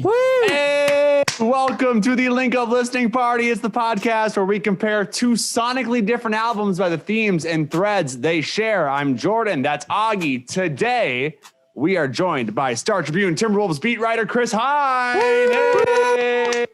Woo! Hey, welcome to the Link Up Listening Party. It's the podcast where we compare two sonically different albums by the themes and threads they share. I'm Jordan. That's Auggie. Today, we are joined by Star Tribune Timberwolves beat writer Chris Hine. Hey.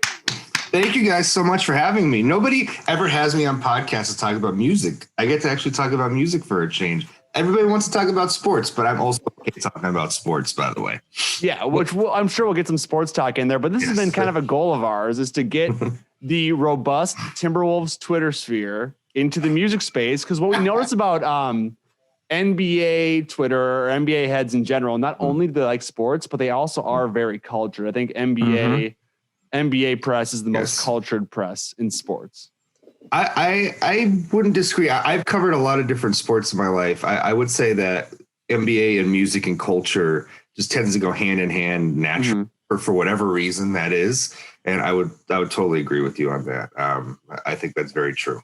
Thank you guys so much for having me. Nobody ever has me on podcasts to talk about music. I get to actually talk about music for a change. Everybody wants to talk about sports, but I'm also okay talking about sports, by the way. Yeah, which I'm sure we'll get some sports talk in there, but this has been kind of a goal of ours, is to get the robust Timberwolves Twitter sphere into the music space. Because what we notice about NBA Twitter or NBA heads in general, not only do they like sports, but they also are very cultured. I think NBA press is the most cultured press in sports. I wouldn't disagree. I've covered a lot of different sports in my life. I would say that NBA and music and culture just tends to go hand in hand naturally for whatever reason that is. And I would totally agree with you on that. I think that's very true.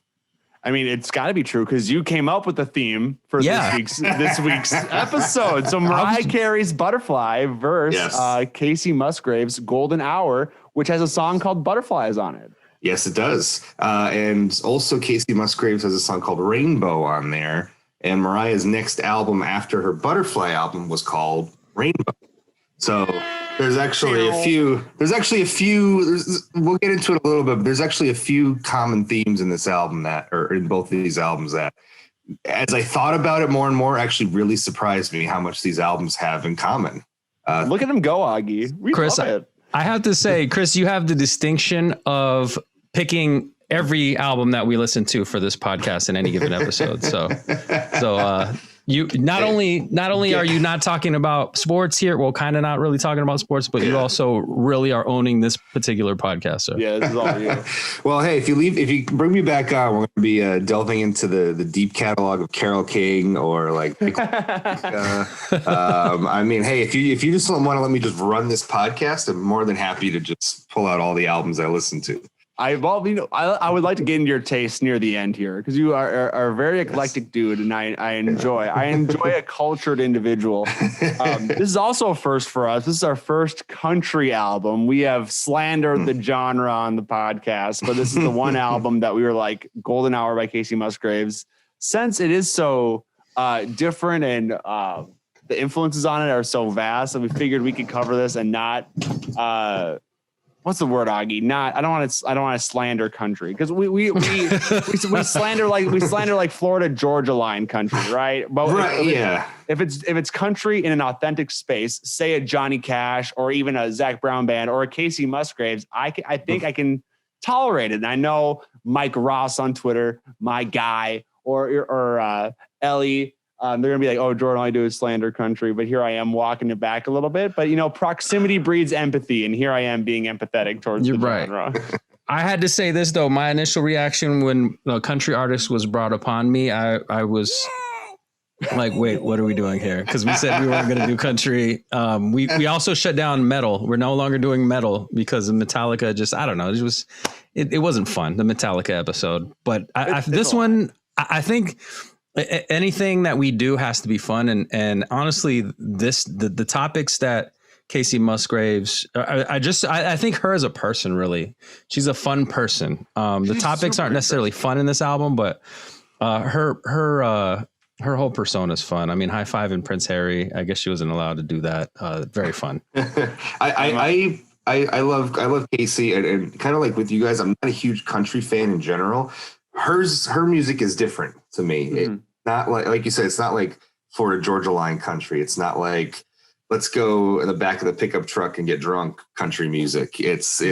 I mean, it's got to be true because you came up with the theme for this week's episode. So Mariah Carey's Butterfly versus Kacey Musgraves' Golden Hour, which has a song called Butterflies on it. Yes, it does. And also Kacey Musgraves has a song called Rainbow on there. And Mariah's next album after her Butterfly album was called Rainbow. So there's actually a few, we'll get into it a little bit, but there's actually a few common themes in this album or in both of these albums that, as I thought about it more and more, actually really surprised me how much these albums have in common. Look at them go, Auggie. Chris, I have to say, Chris, you have the distinction of picking every album that we listen to for this podcast in any given episode. So you not only are you not talking about sports here, well, kind of not really talking about sports, but you also really are owning this particular podcast. So. Yeah, this is all you. Well, hey, if you bring me back on, we're going to be delving into the deep catalog of Carole King or like. I mean, hey, if you just want to let me just run this podcast, I'm more than happy to just pull out all the albums I listen to. I would like to get into your taste near the end here because you are a very eclectic dude, and I enjoy a cultured individual. This is also a first for us. This is our first country album. We have slandered the genre on the podcast, but this is the one album that we were like Golden Hour by Kacey Musgraves. Since it is so different and the influences on it are so vast, that we figured we could cover this and not. What's the word, Auggie? I don't want to slander country because we slander like Florida Georgia line country, right? But if it's country in an authentic space, say a Johnny Cash or even a Zac Brown band or a Kacey Musgraves, I think I can tolerate it. And I know Mike Ross on Twitter, my guy, or Ellie. They're going to be like, oh, Jordan, all I do is slander country. But here I am walking it back a little bit. But, proximity breeds empathy. And here I am being empathetic towards the genre. I had to say this, though. My initial reaction when a country artist was brought upon me, I was like, wait, what are we doing here? Because we said we weren't going to do country. We also shut down metal. We're no longer doing metal because of Metallica. Just, I don't know. It wasn't fun, the Metallica episode. But I think anything that we do has to be fun. And honestly, the topics that Kacey Musgraves, I think her as a person, really, she's a fun person. The topics aren't necessarily fun in this album, but her whole persona is fun. I mean, high five and Prince Harry. I guess she wasn't allowed to do that. Very fun. I love Kacey and kind of like with you guys, I'm not a huge country fan in general. Her music is different to me. Mm-hmm. Not like you said, it's not like Florida Georgia line country. It's not like let's go in the back of the pickup truck and get drunk country music. It's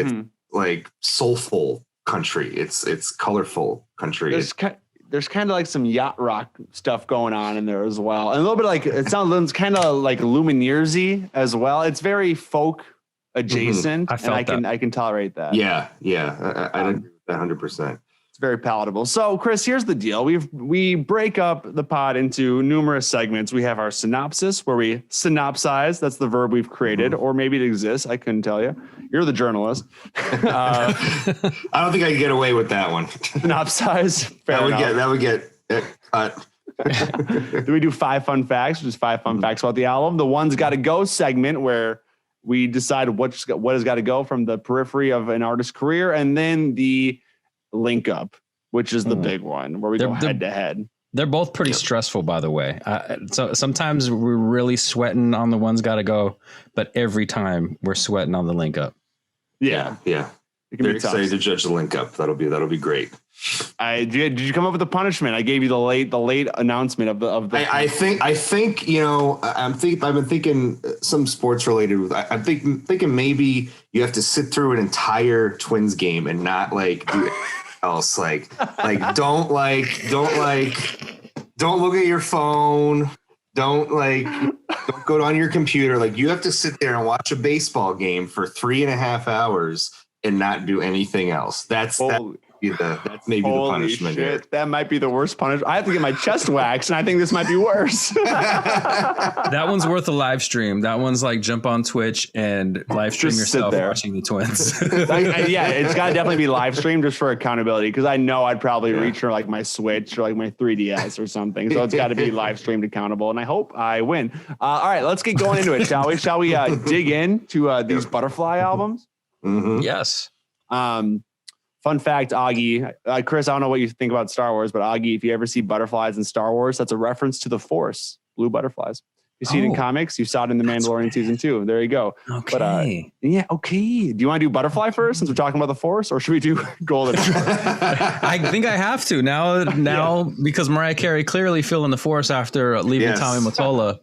like soulful country. It's colorful country. There's kind of like some yacht rock stuff going on in there as well, and a little bit like it sounds kind of like Lumineersy as well. It's very folk adjacent, and I can tolerate that. Yeah, I agree with that 100%. Very palatable. So, Chris, here's the deal. We break up the pod into numerous segments. We have our synopsis, where we synopsize. That's the verb we've created, or maybe it exists. I couldn't tell you. You're the journalist. I don't think I can get away with that one. Synopsize. That would get cut. Do we do 5 fun facts? Just 5 fun facts about the album. The One's Gotta Go segment, where We decide what has got to go from the periphery of an artist's career, and then the link up, which is the big one where we go head to head. They're both pretty stressful, by the way. So sometimes we're really sweating on the one's got to go, but every time we're sweating on the link up. Yeah. They're excited to judge the link up. That'll be great. Did you come up with a punishment? I gave you the late announcement of the. I think I've been thinking some sports related. I'm thinking maybe you have to sit through an entire Twins game and not like do else. Like don't look at your phone. Don't go on your computer. Like you have to sit there and watch a baseball game for 3.5 hours and not do anything else. That's maybe the punishment. Shit. That might be the worst punishment. I have to get my chest waxed, and I think this might be worse. That one's worth a live stream. That one's like jump on Twitch and live stream Just yourself watching the Twins. Yeah, it's got to definitely be live streamed just for accountability, because I know I'd probably reach for like my Switch or like my 3DS or something. So it's got to be live streamed accountable, and I hope I win. All right, let's get going into it, shall we? Shall we dig into these Butterfly albums? Mm-hmm. Yes. Fun fact, Auggie, Chris, I don't know what you think about Star Wars, but Auggie, if you ever see butterflies in Star Wars, that's a reference to the Force, blue butterflies. You see it in comics. You saw it in The Mandalorian season 2. There you go. Okay. But okay. Do you want to do butterfly first, since we're talking about the Force, or should we do golden? I think I have to now because Mariah Carey clearly feeling the Force after leaving Tommy Mottola.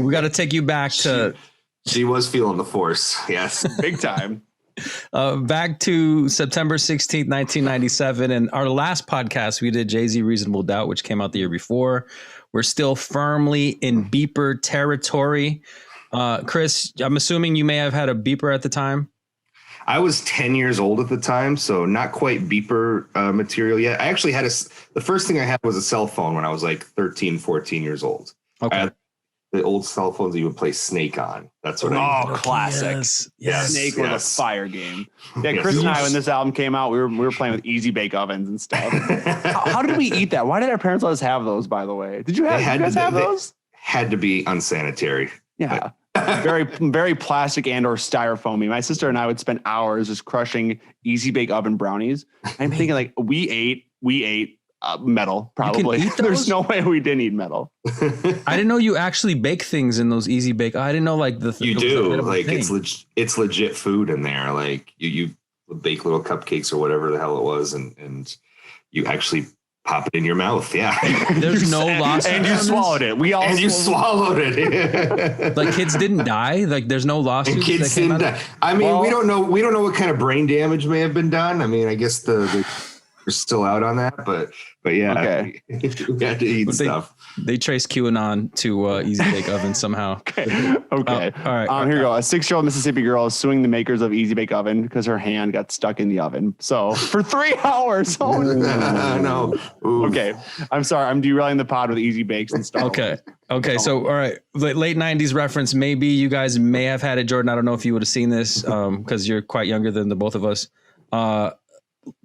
We got to take you back to. She was feeling the Force. Yes, big time. Back to September 16th, 1997. And our last podcast, we did Jay-Z Reasonable Doubt, which came out the year before. We're still firmly in beeper territory. Chris, I'm assuming you may have had a beeper at the time. I was 10 years old at the time, so not quite beeper material yet. I actually had the first thing I had was a cell phone when I was like 13, 14 years old. Okay. The old cell phones that you would play Snake on. That's what I mean. Classic. Yes. Snake was a fire game. Yeah, Chris and I, when this album came out, we were playing with Easy Bake Ovens and stuff. How did we eat that? Why did our parents let us have those, by the way? Did you guys have those? Had to be unsanitary. Yeah. Very, very plastic and or styrofoamy. My sister and I would spend hours just crushing Easy Bake Oven brownies. I'm thinking like we ate metal, probably. There's no way we didn't eat metal. I didn't know you actually bake things in those Easy Bake. I didn't know like you do. Like it's legit food in there. Like you bake little cupcakes or whatever the hell it was, and you actually pop it in your mouth. Yeah. There's no loss. And you swallowed it. You swallowed it. Like kids didn't die. Like there's no losses. And kids didn't die. I mean, we don't know what kind of brain damage may have been done. I mean, I guess we're still out on that, but yeah, okay. We had to eat stuff. They traced QAnon to Easy Bake Oven somehow. Okay. All right. Here we go. A 6-year-old Mississippi girl is suing the makers of Easy Bake Oven because her hand got stuck in the oven. So for 3 hours. Oh no. Oof. Okay. I'm sorry. I'm derailing the pod with Easy Bakes and stuff. Okay. So, all right. Late 90s reference. Maybe you guys may have had it, Jordan. I don't know if you would have seen this because you're quite younger than the both of us.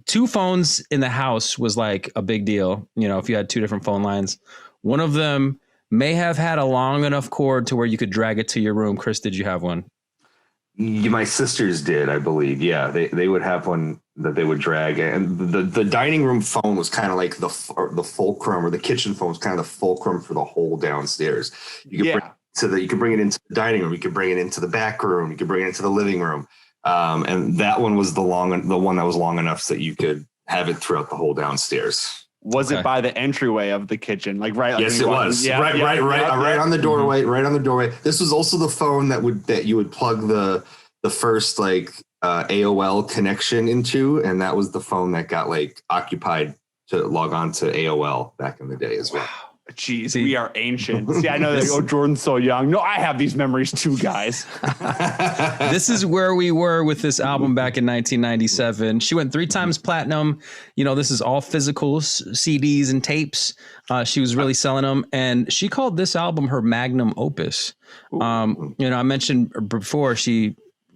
2 phones in the house was like a big deal. You know, if you had 2 different phone lines, one of them may have had a long enough cord to where you could drag it to your room. Chris, did you have one? My sisters did, I believe. Yeah, they would have one that they would drag. And the dining room phone was kind of like the fulcrum, or the kitchen phone was kind of the fulcrum for the whole downstairs. You could bring it into the dining room. You could bring it into the back room. You could bring it into the living room. And that one was the one that was long enough so that you could have it throughout the whole downstairs. Was it by the entryway of the kitchen? Like Yes, it was. Yeah, right on the doorway. Right on the doorway. This was also the phone that you would plug the first AOL connection into, and that was the phone that got occupied to log on to AOL back in the day as well. Jeez, we are ancient. See, I know that. Jordan's so young. No, I have these memories too, guys. This is where we were with this album back in 1997. She went 3 times platinum. You know, this is all physical CDs and tapes. She was really selling them, and she called this album her magnum opus. I mentioned before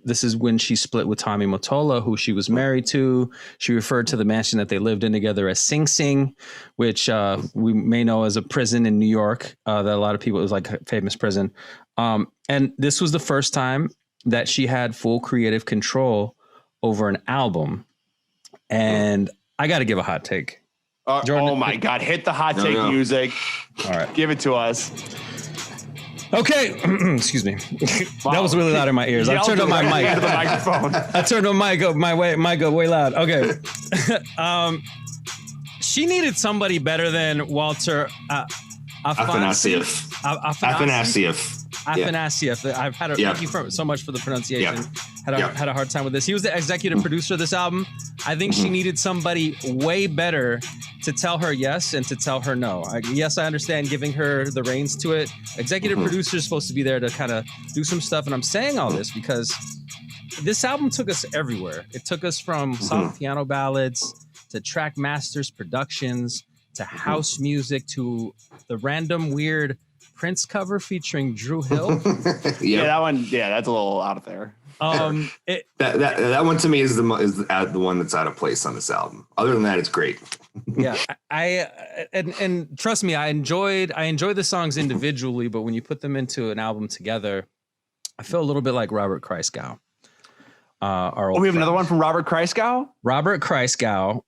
this is when she split with Tommy Mottola, who she was married to. She referred to the mansion that they lived in together as Sing Sing, which we may know as a prison in New York that a lot of people, it was like a famous prison. And this was the first time that she had full creative control over an album. And I got to give a hot take. Jordan, oh my God. Hit the hot take music. All right. Give it to us. Okay. Excuse me. That was really loud in my ears. I turned up my mic. The microphone. I turned the mic up way loud. Okay. She needed somebody better than Walter Afanasieff. Afanasieff. I've had thank you so much for the pronunciation. Had a hard time with this. He was the executive producer of this album. I think she needed somebody way better to tell her yes and to tell her no. Yes, I understand giving her the reins to it. Executive producer is supposed to be there to kind of do some stuff. And I'm saying all this because this album took us everywhere. It took us from soft piano ballads to track masters productions to house music to the random weird Prince cover featuring Drew Hill. Yeah, that one. Yeah, that's a little out of there. That one to me is the one that's out of place on this album. Other than that, it's great. Yeah, and trust me, I enjoyed the songs individually, but when you put them into an album together, I feel a little bit like Robert Christgau. We have another one from Robert Christgau. Robert Christgau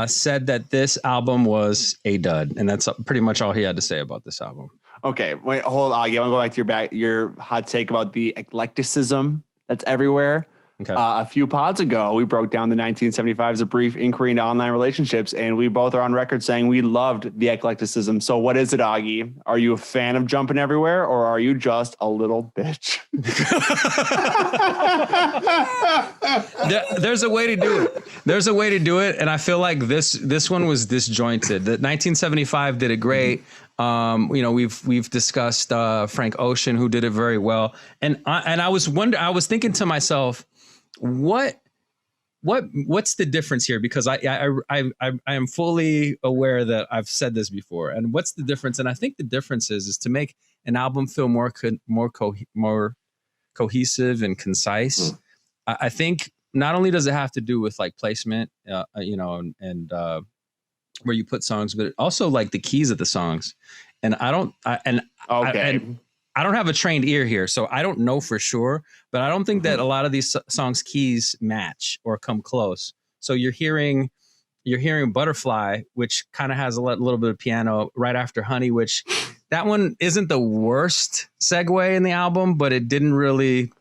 said that this album was a dud, and that's pretty much all he had to say about this album. Okay, wait, hold on. I want to go back to your hot take about the eclecticism that's everywhere. Okay. A few pods ago, we broke down the 1975's A Brief Inquiry into Online Relationships, and we both are on record saying we loved the eclecticism. So what is it, Auggie? Are you a fan of Jumping Everywhere, or are you just a little bitch? There's a way to do it. There's a way to do it, and I feel like this one was disjointed. The 1975 did it great. We've discussed Frank Ocean, who did it very well, and I was thinking to myself, what's the difference here? Because I am fully aware that I've said this before, and what's the difference? And I think the difference is to make an album feel more cohesive and concise. I think not only does it have to do with like placement, and where you put songs, but also like the keys of the songs. And I don't have a trained ear here, so I don't know for sure, but I don't think that a lot of these songs keys match or come close. So you're hearing Butterfly, which kind of has a little bit of piano right after Honey, which that one isn't the worst segue in the album, but it didn't really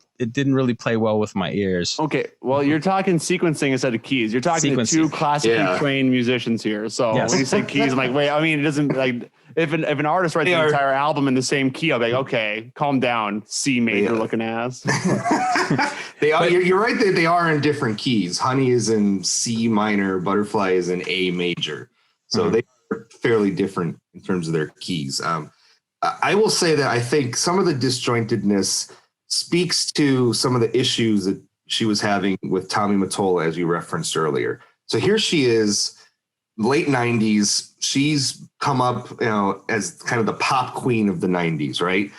play well with my ears. Okay, well, you're talking sequencing instead of keys. You're talking to two classically trained musicians here. So when you say keys, I'm like, wait, I mean, it doesn't like if an artist writes the entire album in the same key, I'll be like, okay, calm down, C major looking ass. They are. You're right that they are in different keys. Honey is in C minor, Butterfly is in A major. So they are fairly different in terms of their keys. I will say that I think some of the disjointedness speaks to some of the issues that she was having with Tommy Mottola, as you referenced earlier. So here she is, late 90s. She's come up, as kind of the pop queen of the 90s, right?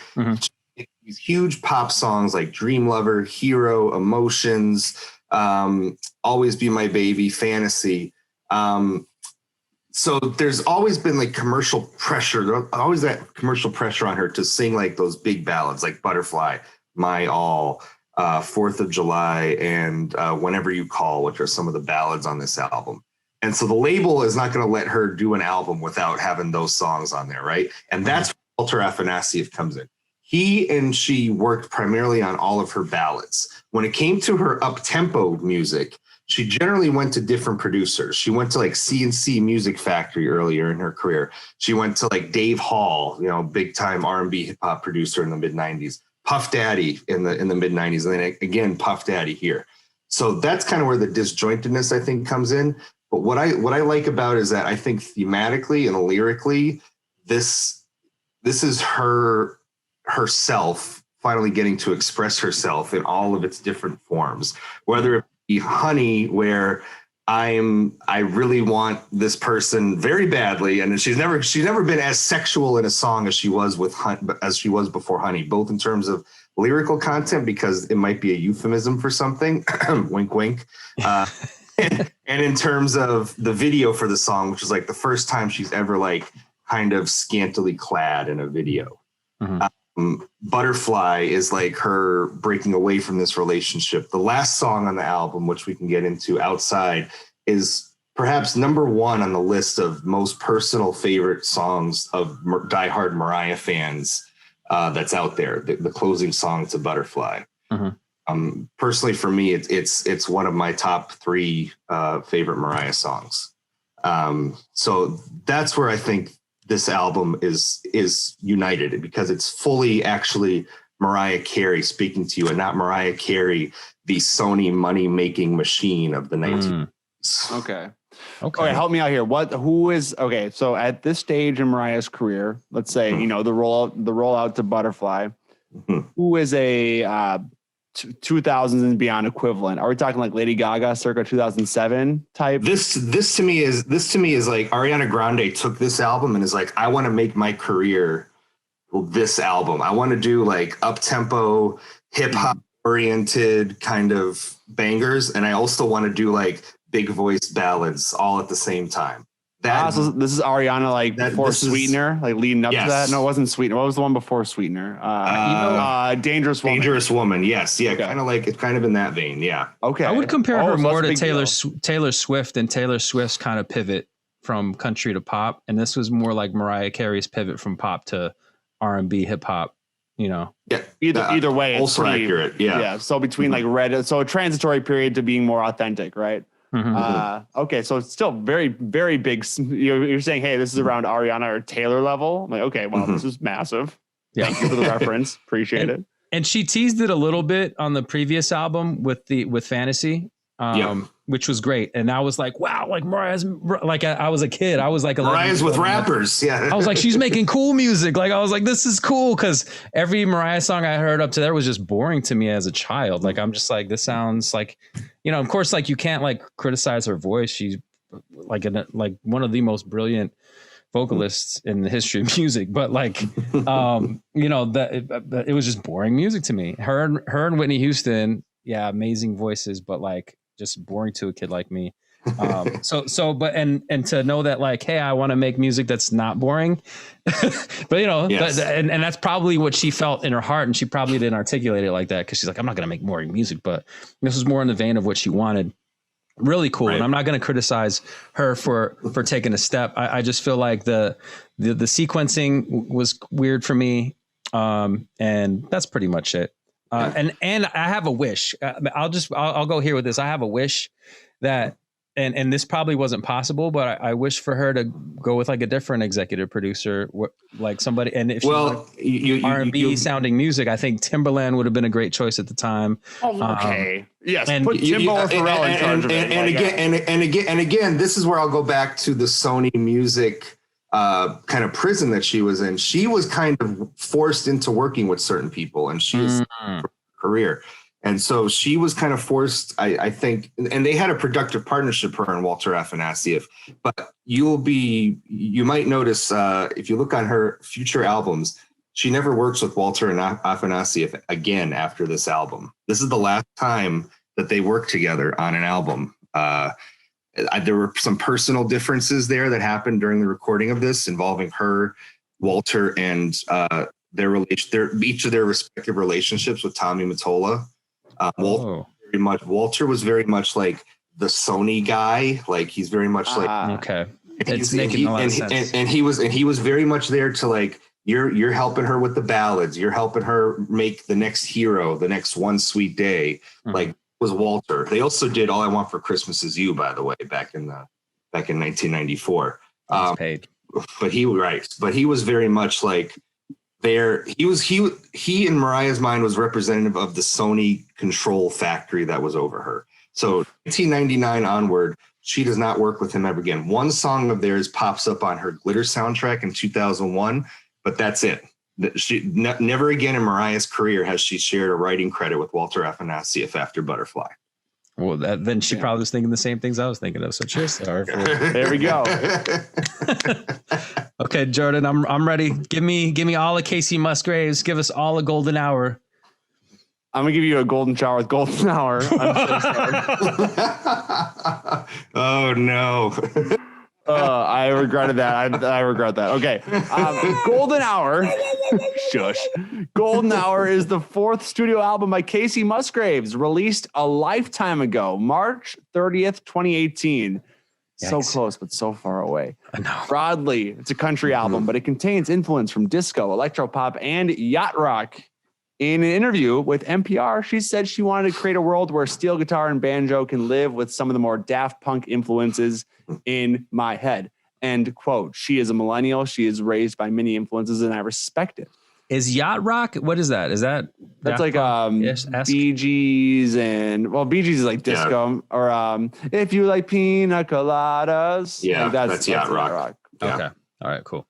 These huge pop songs like Dream Lover, Hero, Emotions, Always Be My Baby, Fantasy. So there's always been like commercial pressure, always that commercial pressure on her to sing like those big ballads like Butterfly, My All, 4th of July, and Whenever You Call, which are some of the ballads on this album. And so the label is not going to let her do an album without having those songs on there, right? And that's where Walter Afanasieff comes in. He and she worked primarily on all of her ballads. When it came to her up-tempo music, she generally went to different producers. She went to like C&C Music Factory earlier in her career. She went to like Dave Hall, big-time R&B hip-hop producer in the mid-90s. Puff Daddy in the mid-90s, and then again Puff Daddy here. So that's kind of where the disjointedness, I think, comes in. But what I like about it is that I think thematically and lyrically, this is herself finally getting to express herself in all of its different forms. Whether it be Honey, where I really want this person very badly, and she's never been as sexual in a song as she was before Honey, both in terms of lyrical content, because it might be a euphemism for something, wink, wink, and in terms of the video for the song, which is like the first time she's ever like kind of scantily clad in a video. Butterfly is like her breaking away from this relationship. The last song on the album, which we can get into, Outside, is perhaps number one on the list of most personal favorite songs of diehard Mariah fans that's out there. The closing song to Butterfly. Personally, for me, it's one of my top three favorite Mariah songs. So that's where I think this album is united, because it's fully actually Mariah Carey speaking to you, and not Mariah Carey, the Sony money making machine of the 1990s. Okay, help me out here. So at this stage in Mariah's career, let's say, the rollout to Butterfly, who is a 2000s and beyond equivalent? Are we talking like Lady Gaga circa 2007 type? This to me is like Ariana Grande took this album and is like, I want to make my career this album. I want to do like up-tempo, hip-hop oriented kind of bangers, and I also want to do like big voice ballads all at the same time. So this is Ariana, like before Sweetener, like leading up to that. No, it wasn't Sweetener. What was the one before Sweetener? Dangerous Woman. Dangerous Woman. Yes. Yeah. Okay. Kind of like, it's kind of in that vein. Yeah. Okay. I would compare her more to Taylor Swift, and Taylor Swift's kind of pivot from country to pop. And this was more like Mariah Carey's pivot from pop to R&B, hip hop, Yeah. Either way. It's also accurate. Yeah. Yeah. So between like a transitory period to being more authentic, right? Okay, so it's still very, very big. You're saying, hey, this is around Ariana or Taylor level. I'm like, okay, well, this is massive. Yeah. Thank you for the reference. Appreciate it. And she teased it a little bit on the previous album with Fantasy, which was great. And I was like, wow, like Mariah's, like I was a kid. I was like, Mariah's with rappers. Yeah. I was like, she's making cool music. Like, I was like, this is cool. Cause every Mariah song I heard up to there was just boring to me as a child. Like, I'm just like, this sounds like, of course, like you can't like criticize her voice. She's like one of the most brilliant vocalists in the history of music, but like, it was just boring music to me. Her and Whitney Houston, yeah, amazing voices, but like just boring to a kid like me. And to know that like, hey, I want to make music that's not boring, but yes. and that's probably what she felt in her heart, and she probably didn't articulate it like that because she's like, I'm not going to make boring music, but this was more in the vein of what she wanted. Really cool. Right. And I'm not going to criticize her for taking a step. I just feel like the sequencing was weird for me. And that's pretty much it. And I have a wish. I'll go here with this. I have a wish that, and this probably wasn't possible, but I wish for her to go with like a different executive producer, like somebody. And if R&B sounding music, I think Timberland would have been a great choice at the time. Okay. Yes. And put Timbo or Pharrell in charge of it. And again, this is where I'll go back to the Sony Music kind of prison that she was in. She was kind of forced into working with certain people, and she was career. And so she was kind of forced, I think, and they had a productive partnership, her and Walter Afanasieff. But you might notice if you look on her future albums, she never works with Walter and Afanasieff again after this album. This is the last time that they worked together on an album. There were some personal differences there that happened during the recording of this, involving her, Walter, and each of their respective relationships with Tommy Mottola. Walter was very much like the Sony guy. Like, he's very much like, okay. It's making a lot of sense. And he was very much there to like, you're helping her with the ballads. You're helping her make the next hero, the next One Sweet Day. Like, was Walter. They also did All I Want for Christmas Is You, by the way, back in 1994. Paid. But he was very much like there. He in Mariah's mind was representative of the Sony control factory that was over her. So 1999 onward, she does not work with him ever again. One song of theirs pops up on her Glitter soundtrack in 2001, but that's it. She never again in Mariah's career has she shared a writing credit with Walter Afanasieff after Butterfly. Well, then she probably was thinking the same things I was thinking of. So cheers. There we go. Okay, Jordan, I'm ready. Give me all of Kacey Musgraves. Give us all a golden hour. I'm gonna give you a golden shower with golden hour. I'm so sorry. Oh no. I regretted that. I regret that. Okay. Golden Hour. Shush. Golden Hour is the 4th studio album by Kacey Musgraves, released a lifetime ago, March 30th, 2018. So Yikes. close, but so far away. I know. Broadly, it's a country album, but it contains influence from disco, electropop, and yacht rock. In an interview with NPR, she said she wanted to create a world where steel guitar and banjo can live with some of the more Daft Punk influences in my head. End quote. She is a millennial. She is raised by many influences, and I respect it. Is yacht rock? What is that? Is that That's like Bee Gees and Bee Gees is like disco or if you like pina coladas. Yeah, like that's yacht rock. Yeah. Okay. All right. Cool.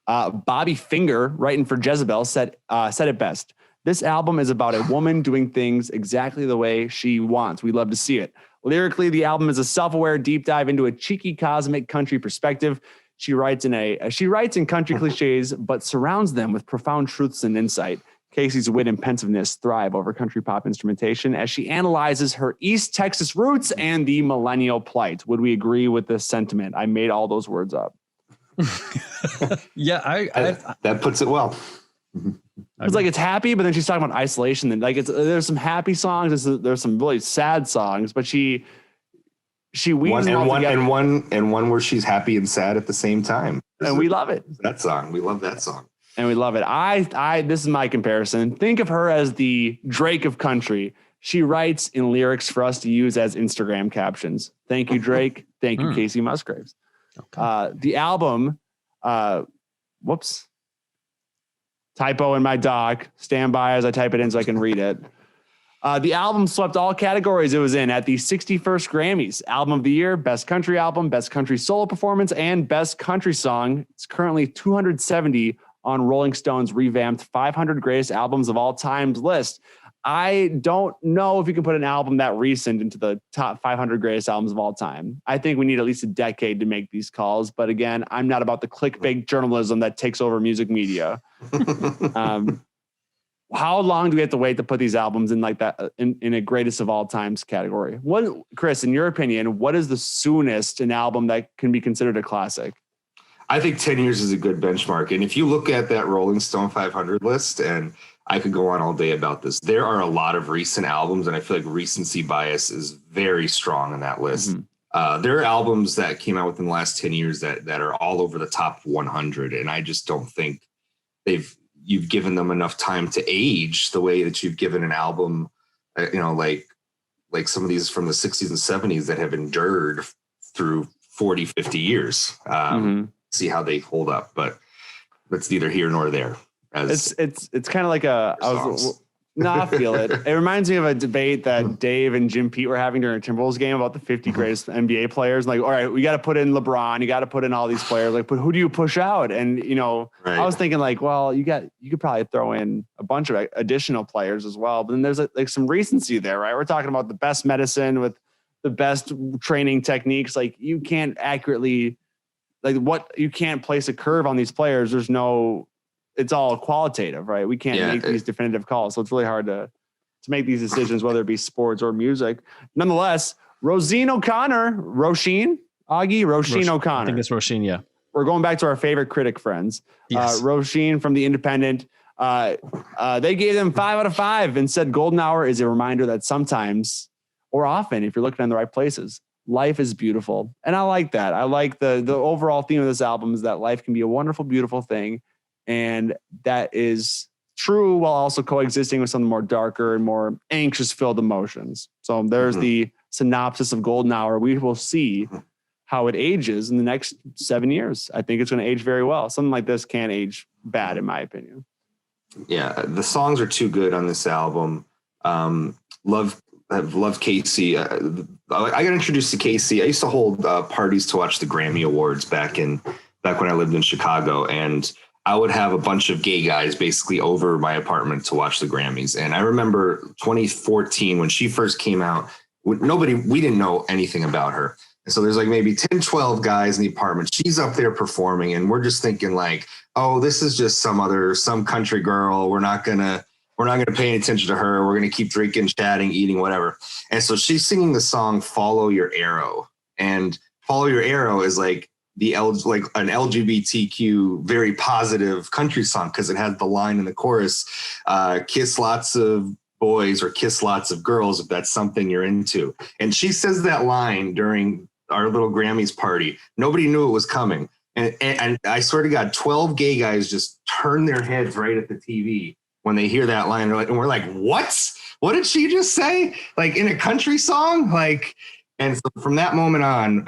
Bobby Finger, writing for Jezebel, said it best. This album is about a woman doing things exactly the way she wants. We love to see it. Lyrically, the album is a self-aware deep dive into a cheeky cosmic country perspective. She writes in country cliches, but surrounds them with profound truths and insight. Kacey's wit and pensiveness thrive over country pop instrumentation as she analyzes her East Texas roots and the millennial plight. Would we agree with this sentiment? I made all those words up. Yeah, that puts it well. It's like it's happy, but then she's talking about isolation. And like there's some happy songs, there's some really sad songs, but she weaves them all together. And one where she's happy and sad at the same time. And we love it. That song. We love that song. And we love it. This is my comparison. Think of her as the Drake of country. She writes in lyrics for us to use as Instagram captions. Thank you, Drake. Thank you, Kacey Musgraves. Okay. The album, typo in my doc. Stand by as I type it in so I can read it. The album swept all categories it was in at the 61st Grammys. Album of the Year, Best Country Album, Best Country Solo Performance, and Best Country Song. It's currently 270 on Rolling Stone's revamped 500 Greatest Albums of All Times list. I don't know if you can put an album that recent into the top 500 greatest albums of all time. I think we need at least a decade to make these calls. But again, I'm not about the clickbait journalism that takes over music media. How long do we have to wait to put these albums in like that in a greatest of all times category? Chris, in your opinion, what is the soonest an album that can be considered a classic? I think 10 years is a good benchmark. And if you look at that Rolling Stone 500 list, and I could go on all day about this, there are a lot of recent albums, and I feel like recency bias is very strong on that list. Mm-hmm. There are albums that came out within the last 10 years that are all over the top 100, and I just don't think you've given them enough time to age the way that you've given an album, like some of these from the 60s and 70s that have endured through 40, 50 years. See how they hold up, but that's neither here nor there. It's kind of like I feel it. It reminds me of a debate that Dave and Jim Pete were having during a Timberwolves game about the 50 greatest NBA players. Like, all right, we got to put in LeBron, you got to put in all these players. Like, but who do you push out? And right. I was thinking like, well, you could probably throw in a bunch of additional players as well. But then there's like some recency there, right? We're talking about the best medicine with the best training techniques. Like, you can't accurately, you can't place a curve on these players. It's all qualitative, right? We can't make these definitive calls. So it's really hard to make these decisions, whether it be sports or music. Nonetheless, Roisin O'Connor, O'Connor. I think it's Roisin, yeah. We're going back to our favorite critic friends. Yes. Roisin from The Independent. They gave them 5 out of 5 and said Golden Hour is a reminder that sometimes, or often, if you're looking in the right places, life is beautiful. And I like that. I like the overall theme of this album is that life can be a wonderful, beautiful thing. And that is true while also coexisting with some more darker and more anxious-filled emotions. So there's the synopsis of Golden Hour. We will see how it ages in the next 7 years. I think it's going to age very well. Something like this can't age bad, in my opinion. Yeah, the songs are too good on this album. Love Kacey. I got introduced to Kacey. I used to hold parties to watch the Grammy Awards back when I lived in Chicago, and I would have a bunch of gay guys basically over my apartment to watch the Grammys. And I remember 2014 when she first came out, we didn't know anything about her. And so there's like maybe 10, 12 guys in the apartment. She's up there performing and we're just thinking like, oh, this is just some country girl. We're not going to pay any attention to her. We're going to keep drinking, chatting, eating, whatever. And so she's singing the song Follow Your Arrow. And Follow Your Arrow is like like an LGBTQ very positive country song because it has the line in the chorus, kiss lots of boys or kiss lots of girls if that's something you're into. And she says that line during our little Grammys party. Nobody knew it was coming. And I swear to God, 12 gay guys just turn their heads right at the TV when they hear that line. And we're like, what? What did she just say? Like in a country song? Like, and so from that moment on,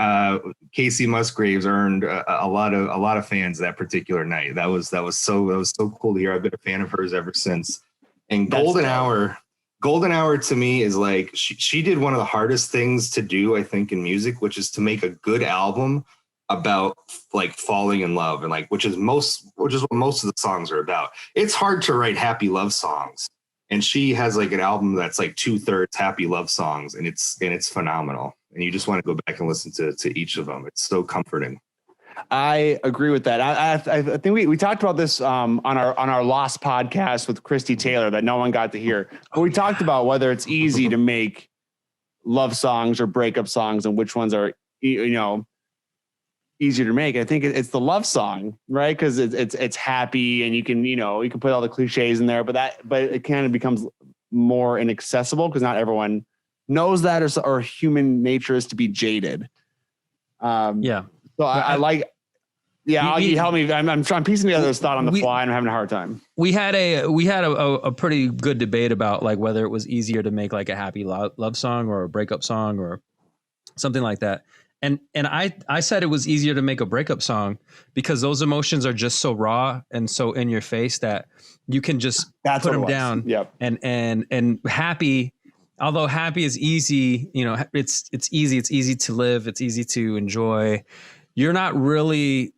Kacey Musgraves earned a lot of fans that particular night. That was so cool to hear. I've been a fan of hers ever since. And Golden Hour to me is like she did one of the hardest things to do, I think, in music, which is to make a good album about like falling in love, and like which is what most of the songs are about. It's hard to write happy love songs. And she has like an album that's like 2/3 happy love songs, and it's phenomenal. And you just want to go back and listen to each of them. It's so comforting. I agree with that. I think we talked about this on our Lost podcast with Christy Taylor that no one got to hear. But we talked about whether it's easy to make love songs or breakup songs and which ones are easier to make. I think it's the love song, right? Because it's happy and you can put all the cliches in there, but it kind of becomes more inaccessible because not everyone knows that, or human nature is to be jaded. So I like, Auggie, help me. I'm piecing together this thought on the fly, and I'm having a hard time. We had a pretty good debate about like whether it was easier to make like a happy love song or a breakup song or something like that. And I said it was easier to make a breakup song because those emotions are just so raw and so in your face that you can just put them down. Yep. And happy, although happy is easy, it's easy. It's easy to live. It's easy to enjoy. You're not really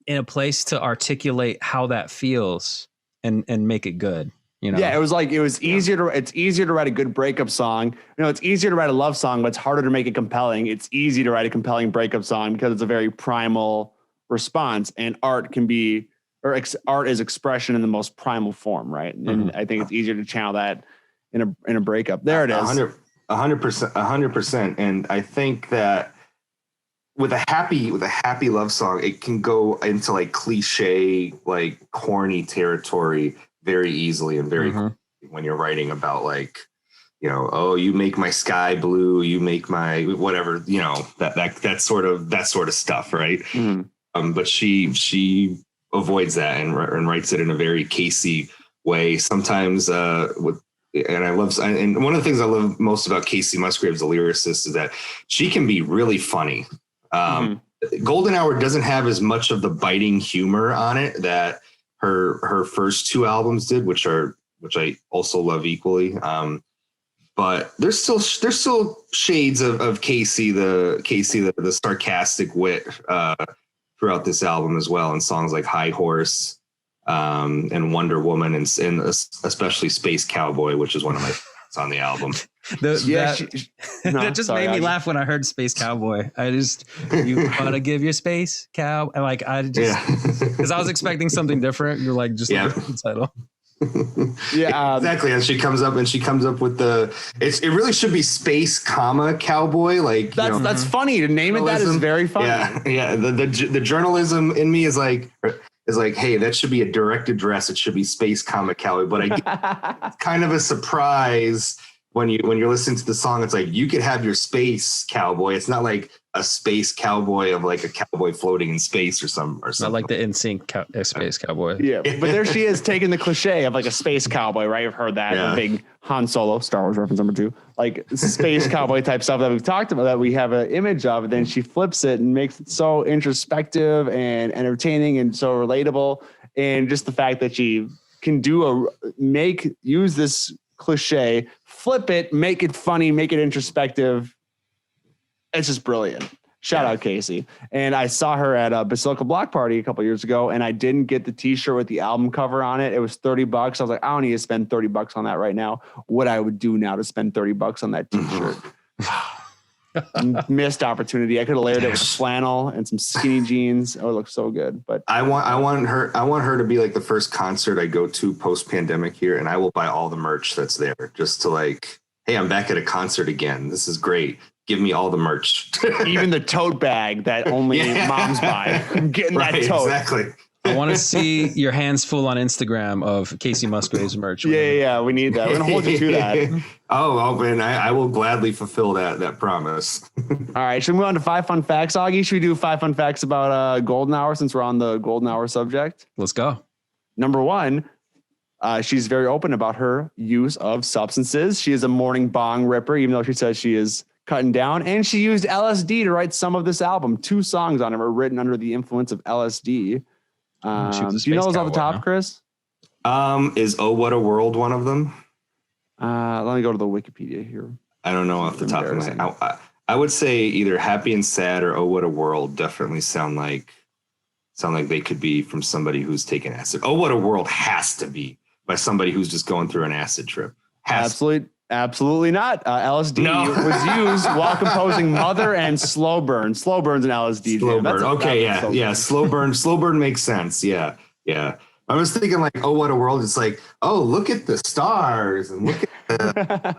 in a place to articulate how that feels and make it good. Yeah, it's easier to write a good breakup song. It's easier to write a love song, but it's harder to make it compelling. It's easy to write a compelling breakup song because it's a very primal response, and art is expression in the most primal form, right? And I think it's easier to channel that in a breakup. There it is. 100%. And I think that with a happy love song, it can go into like cliche, like corny territory very easily and very when you're writing about like, oh, you make my sky blue, you make my whatever, that sort of stuff, right? But she avoids that and writes it in a very Kacey way. Sometimes and one of the things I love most about Kacey Musgraves, the lyricist, is that she can be really funny. Golden Hour doesn't have as much of the biting humor on it that her first two albums did, which I also love equally. But there's still shades of Kacey, the sarcastic wit throughout this album as well, in songs like High Horse and Wonder Woman, and especially Space Cowboy, which is one of my favorites on the album. That just made me laugh when I heard Space Cowboy. You want to give your space cow? Because I was expecting something different. You're like, just look at the title. Exactly. And she comes up with it really should be space cowboy. Like that's funny to name it. That is very funny. Yeah. The journalism in me is like, hey, that should be a direct address. It should be space cowboy. But I get kind of a surprise when you're listening to the song. It's like you could have your space cowboy. It's not like a space cowboy of like a cowboy floating in space or something. Not like the NSYNC space cowboy. Yeah, but there she is taking the cliche of like a space cowboy, right? I've heard that. A big Han Solo, Star Wars reference number 2, like space cowboy type stuff that we've talked about, that we have an image of. And then she flips it and makes it so introspective and entertaining and so relatable. And just the fact that she can use this cliche, flip it, make it funny, make it introspective. It's just brilliant. Shout out Kacey. And I saw her at a Basilica Block Party a couple years ago, and I didn't get the t-shirt with the album cover on it. It was $30. I was like, I don't need to spend $30 on that right now. What I would do now to spend $30 on that t-shirt. Missed opportunity. I could have layered it with flannel and some skinny jeans. It would look so good. But I want her to be like the first concert I go to post-pandemic here, and I will buy all the merch that's there just to like, hey, I'm back at a concert again. This is great. give me all the merch. Even the tote bag that only moms buy. I'm getting that tote. Exactly. I want to see your hands full on Instagram of Kacey Musgraves merch. Yeah. We need that. We're gonna hold you to that. Oh man, I will gladly fulfill that promise. All right, should we move on to 5 fun facts, Auggie? Should we do 5 fun facts about golden hour since we're on the golden hour subject? Let's go. Number 1, she's very open about her use of substances. She is a morning bong ripper, even though she says she is cutting down. And she used LSD to write some of this album. 2 songs on it were written under the influence of LSD. Do you know those off the top, Chris? Is Oh What a World one of them? Let me go to the Wikipedia here. I don't know off the top of my head. I would say either Happy and Sad or Oh What a World definitely sound like they could be from somebody who's taken acid. Oh What a World has to be by somebody who's just going through an acid trip. Absolutely not. LSD was used while composing Mother and Slow Burn. Slow Burn's an LSD. Slow Burn. Okay, Slow Burn makes sense. Yeah. I was thinking like, oh, what a world! It's like, oh, look at the stars and look at the,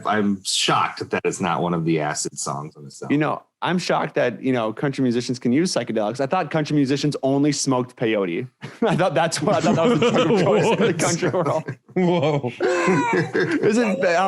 I'm shocked that it's not one of the acid songs on the song. You know, I'm shocked that country musicians can use psychedelics. I thought country musicians only smoked peyote. I thought that was the drug of choice in the country world. Whoa!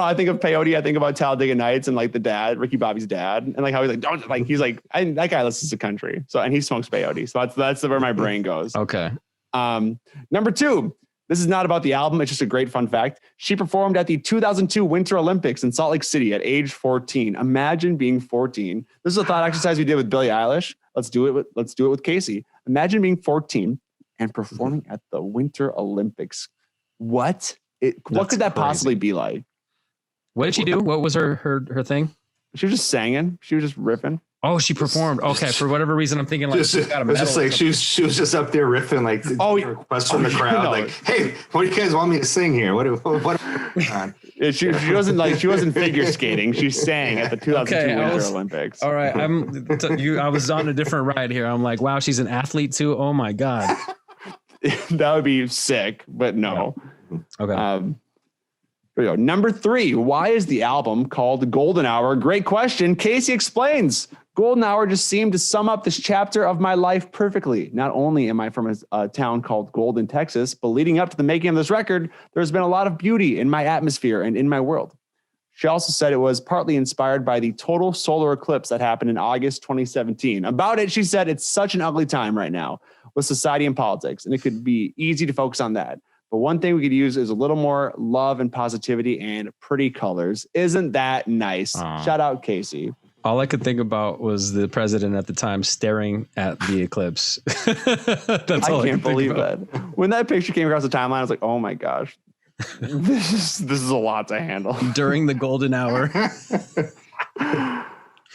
I think of peyote. I think about Talladega Nights and like the dad, Ricky Bobby's dad, and like how he's like, don't like. He's like, that guy listens to country, and he smokes peyote. So that's where my brain goes. Okay. Number 2. This is not about the album. It's just a great fun fact. She performed at the 2002 Winter Olympics in Salt Lake City at age 14. Imagine being 14. This is a thought exercise we did with Billie Eilish. Let's do it with Kacey. Imagine being 14 and performing at the Winter Olympics. What could that possibly be like? What did she do? What was her thing? She was just singing. She was just riffing. Oh, she performed. Okay, for whatever reason, I'm thinking like she's got a medal. Just like she was just up there riffing, like requests from the crowd, like, "Hey, what do you guys want me to sing here? What she wasn't figure skating. She sang at the 2002 Winter Olympics. All right, I was on a different ride here. I'm like, wow, she's an athlete too. Oh my god, that would be sick, but no. Yeah. Okay. Here we go. Number 3. Why is the album called Golden Hour? Great question. Kacey explains. Golden Hour just seemed to sum up this chapter of my life perfectly. Not only am I from a town called Golden, Texas, but leading up to the making of this record, there's been a lot of beauty in my atmosphere and in my world. She also said it was partly inspired by the total solar eclipse that happened in August 2017. About it, she said, it's such an ugly time right now with society and politics, and it could be easy to focus on that. But one thing we could use is a little more love and positivity and pretty colors. Isn't that nice? Shout out Kacey. All I could think about was the president at the time staring at the eclipse. That's all I can't believe that. When that picture came across the timeline, I was like, oh my gosh, this is a lot to handle. During the golden hour.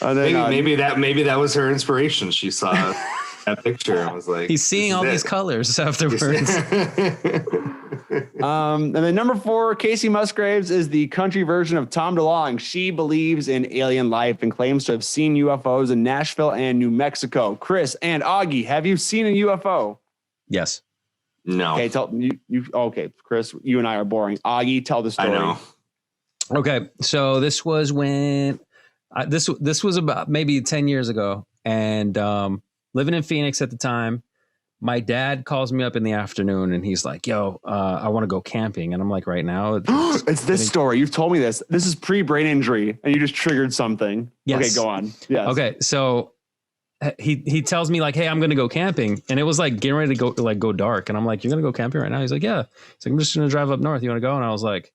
Maybe that was her inspiration. She saw that picture and was like, he's seeing all these colors afterwards. And then number 4, Kacey Musgraves is the country version of Tom DeLonge. She believes in alien life and claims to have seen UFOs in Nashville and New Mexico. Chris and Auggie, have you seen a UFO? Yes. No. Okay, tell you. Okay, Chris, you and I are boring. Auggie, tell the story. I know. Okay, so this was when this was about maybe 10 years ago, and living in Phoenix at the time. My dad calls me up in the afternoon and he's like, yo, I want to go camping. And I'm like, right now? It's this story. You've told me this. This is pre-brain injury and you just triggered something. Yes. Okay, go on. Yes. Okay, so he tells me like, hey, I'm going to go camping. And it was like getting ready to go dark. And I'm like, you're going to go camping right now? He's like, yeah. He's like, I'm just going to drive up north. You want to go? And I was like,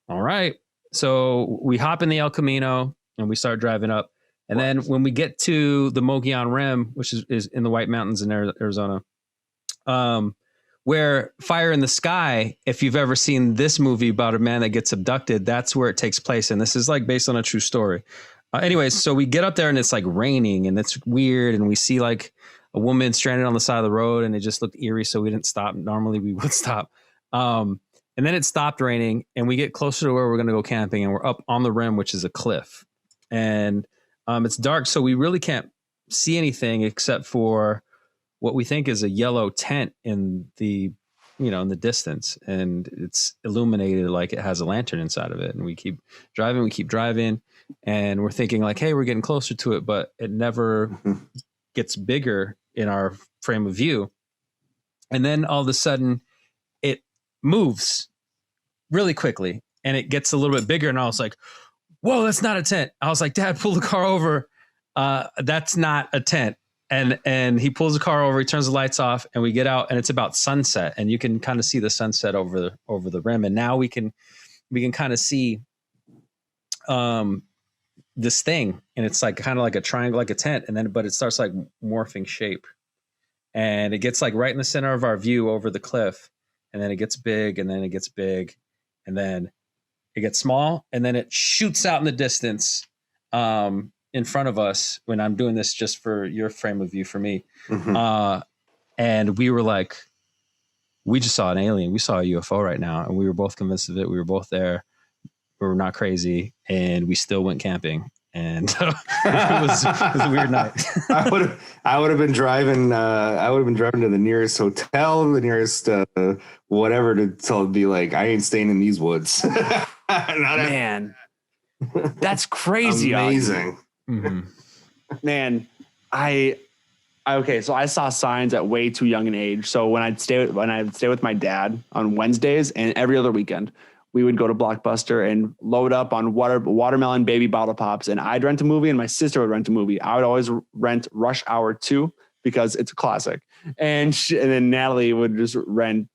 all right. So we hop in the El Camino and we start driving up. And then when we get to the Mogollon Rim, which is in the White Mountains in Arizona, where Fire in the Sky, if you've ever seen this movie about a man that gets abducted, that's where it takes place. And this is like based on a true story. Anyways, so we get up there and it's like raining and it's weird. And we see like a woman stranded on the side of the road and it just looked eerie. So we didn't stop. Normally we would stop. And then it stopped raining and we get closer to where we're going to go camping and we're up on the rim, which is a cliff. And it's dark, so we really can't see anything except for what we think is a yellow tent in the in the distance, and it's illuminated like it has a lantern inside of it. And we keep driving, and we're thinking like, hey, we're getting closer to it, but it never gets bigger in our frame of view. And then all of a sudden it moves really quickly and it gets a little bit bigger. And I was like, whoa, that's not a tent. I was like, Dad, pull the car over. That's not a tent. And he pulls the car over, he turns the lights off, and we get out, and it's about sunset, and you can kind of see the sunset over the rim. And now we can kind of see this thing, and it's like kind of like a triangle, like a tent, but it starts like morphing shape, and it gets like right in the center of our view over the cliff, and then it gets big, and then it gets big, and then it gets small, and then it shoots out in the distance. In front of us, when I'm doing this just for your frame of view for me. And we were like, we just saw an alien. We saw a UFO right now. And we were both convinced of it. We were both there. We were not crazy. And we still went camping. And it was a weird night. I would have been driving. I would have been driving to the nearest hotel, the nearest whatever, to be like, I ain't staying in these woods. Man, that's crazy. Amazing. Mm-hmm. Man, okay, so I saw signs at way too young an age. So when I'd stay with my dad on Wednesdays and every other weekend, we would go to Blockbuster and load up on watermelon baby bottle pops. And I'd rent a movie and my sister would rent a movie. I would always rent Rush Hour 2 because it's a classic. And then Natalie would just rent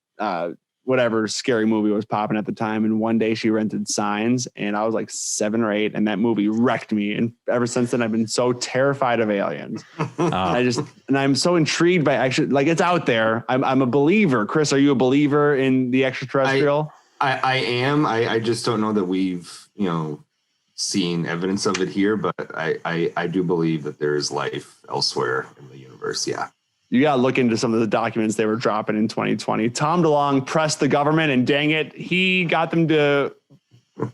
whatever scary movie was popping at the time. And one day she rented Signs, and I was like 7 or 8, and that movie wrecked me. And ever since then, I've been so terrified of aliens. I'm so intrigued by actually, like, it's out there. I'm a believer. Chris, are you a believer in the extraterrestrial? I am. I just don't know that we've, seen evidence of it here, but I do believe that there is life elsewhere in the universe. Yeah. You got to look into some of the documents they were dropping in 2020. Tom DeLonge pressed the government, and dang it, he got them to